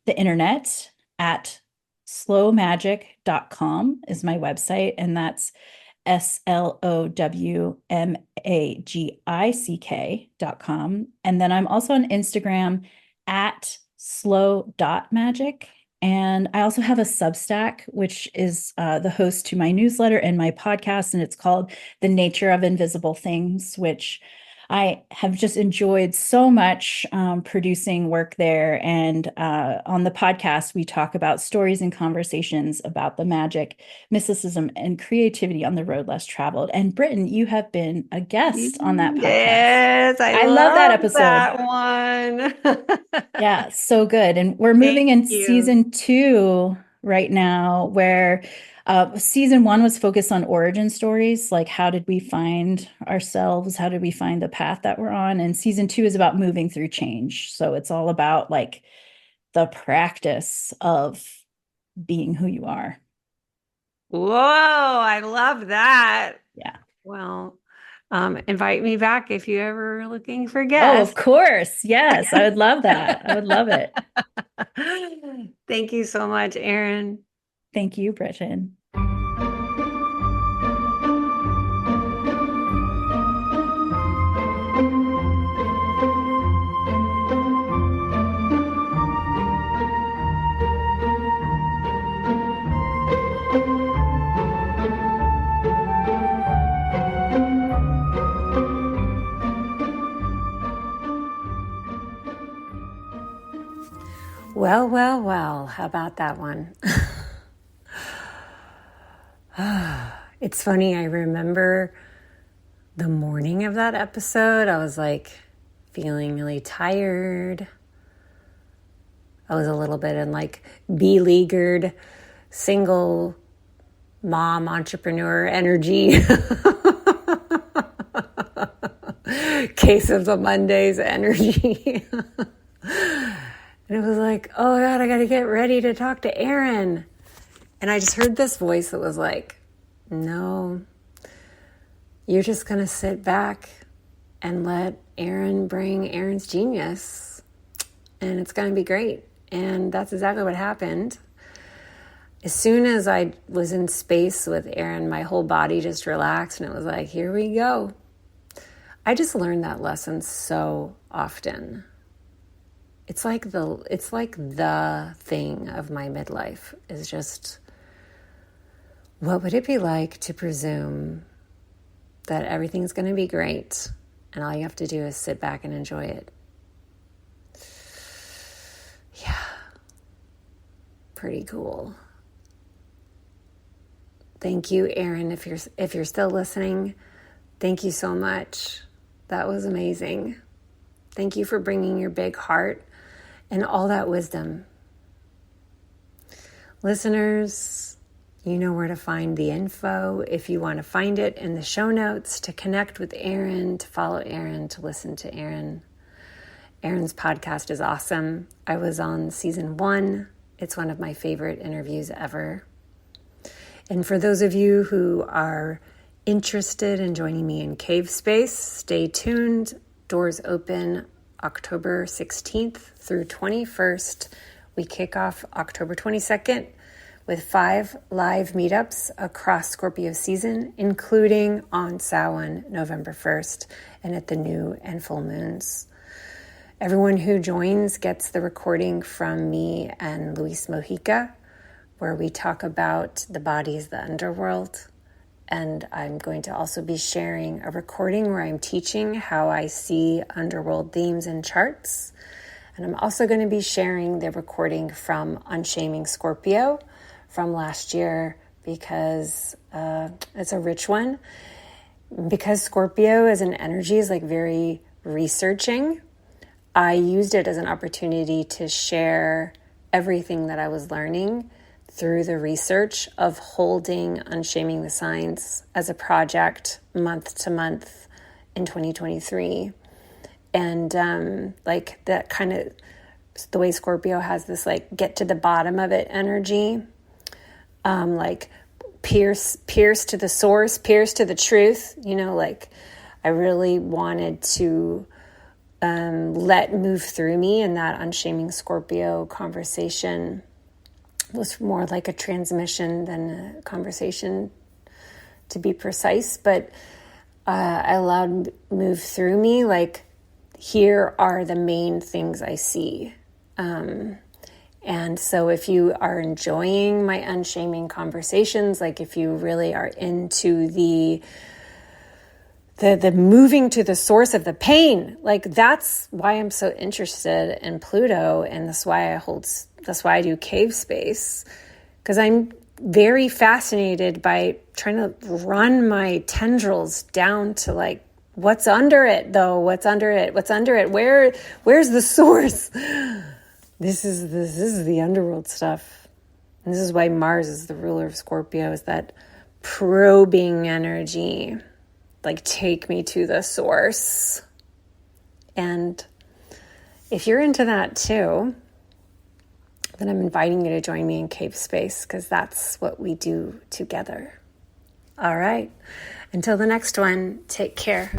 the internet at slowmagick.com is my website, and that's slowmagick.com. And then I'm also on Instagram at slow.magic. And I also have a Substack, which is the host to my newsletter and my podcast, and it's called The Nature of Invisible Things, which I have just enjoyed so much producing work there. And on the podcast, we talk about stories and conversations about the magic, mysticism, and creativity on the road less traveled. And Britton, you have been a guest on that podcast. Yes, I love that episode. That one. Yeah, so good. And we're moving in season 2 right now where season 1 was focused on origin stories, like how did we find ourselves? How did we find the path that we're on? And season 2 is about moving through change. So it's all about like the practice of being who you are. Whoa, I love that. Yeah. Well, invite me back if you're ever looking for Oh, guests. of course. Yes, I would love that. I would love it. Thank you so much, Erin. Thank you, Bridget. Well, well, well, how about that one? It's funny, I remember the morning of that episode, I was like feeling really tired. I was a little bit in like beleaguered, single mom entrepreneur energy. Case of the Mondays energy. And it was like, oh God, I got to get ready to talk to Erin. And I just heard this voice that was like, no, you're just going to sit back and let Erin bring Erin's genius. And it's going to be great. And that's exactly what happened. As soon as I was in space with Erin, my whole body just relaxed and it was like, here we go. I just learned that lesson so often. It's like the thing of my midlife is just, what would it be like to presume that everything's going to be great and all you have to do is sit back and enjoy it? Yeah. Pretty cool. Thank you, Erin, if you're still listening. Thank you so much. That was amazing. Thank you for bringing your big heart and all that wisdom. Listeners, you know where to find the info if you want to find it in the show notes, to connect with Erin, to follow Erin, to listen to Erin. Erin's podcast is awesome. I was on season 1. It's one of my favorite interviews ever. And for those of you who are interested in joining me in Cave Space, stay tuned. Doors open October 16th through 21st. We kick off October 22nd with 5 live meetups across Scorpio season, including on Samhain, November 1st, and at the new and full moons. Everyone who joins gets the recording from me and Luis Mojica, where we talk about the body as the underworld. And I'm going to also be sharing a recording where I'm teaching how I see underworld themes and charts. And I'm also going to be sharing the recording from Unshaming Scorpio from last year because it's a rich one. Because Scorpio as an energy is like very researching, I used it as an opportunity to share everything that I was learning through the research of holding Unshaming the Signs as a project month to month in 2023. And like that kind of, the way Scorpio has this like get to the bottom of it energy, like pierce to the source, pierce to the truth, you know, like I really wanted to let move through me, and that Unshaming Scorpio conversation was more like a transmission than a conversation, to be precise. But I allowed move through me, like, here are the main things I see. And so if you are enjoying my unshaming conversations, like if you really are into the moving to the source of the pain, like that's why I'm so interested in Pluto, and that's why I do Cave Space, because I'm very fascinated by trying to run my tendrils down to like what's under it, though. What's under it? Where's the source? This is the underworld stuff. And this is why Mars is the ruler of Scorpio, is that probing energy. Like, take me to the source. And if you're into that too, then I'm inviting you to join me in Cave Space, because that's what we do together. All right. Until the next one, take care.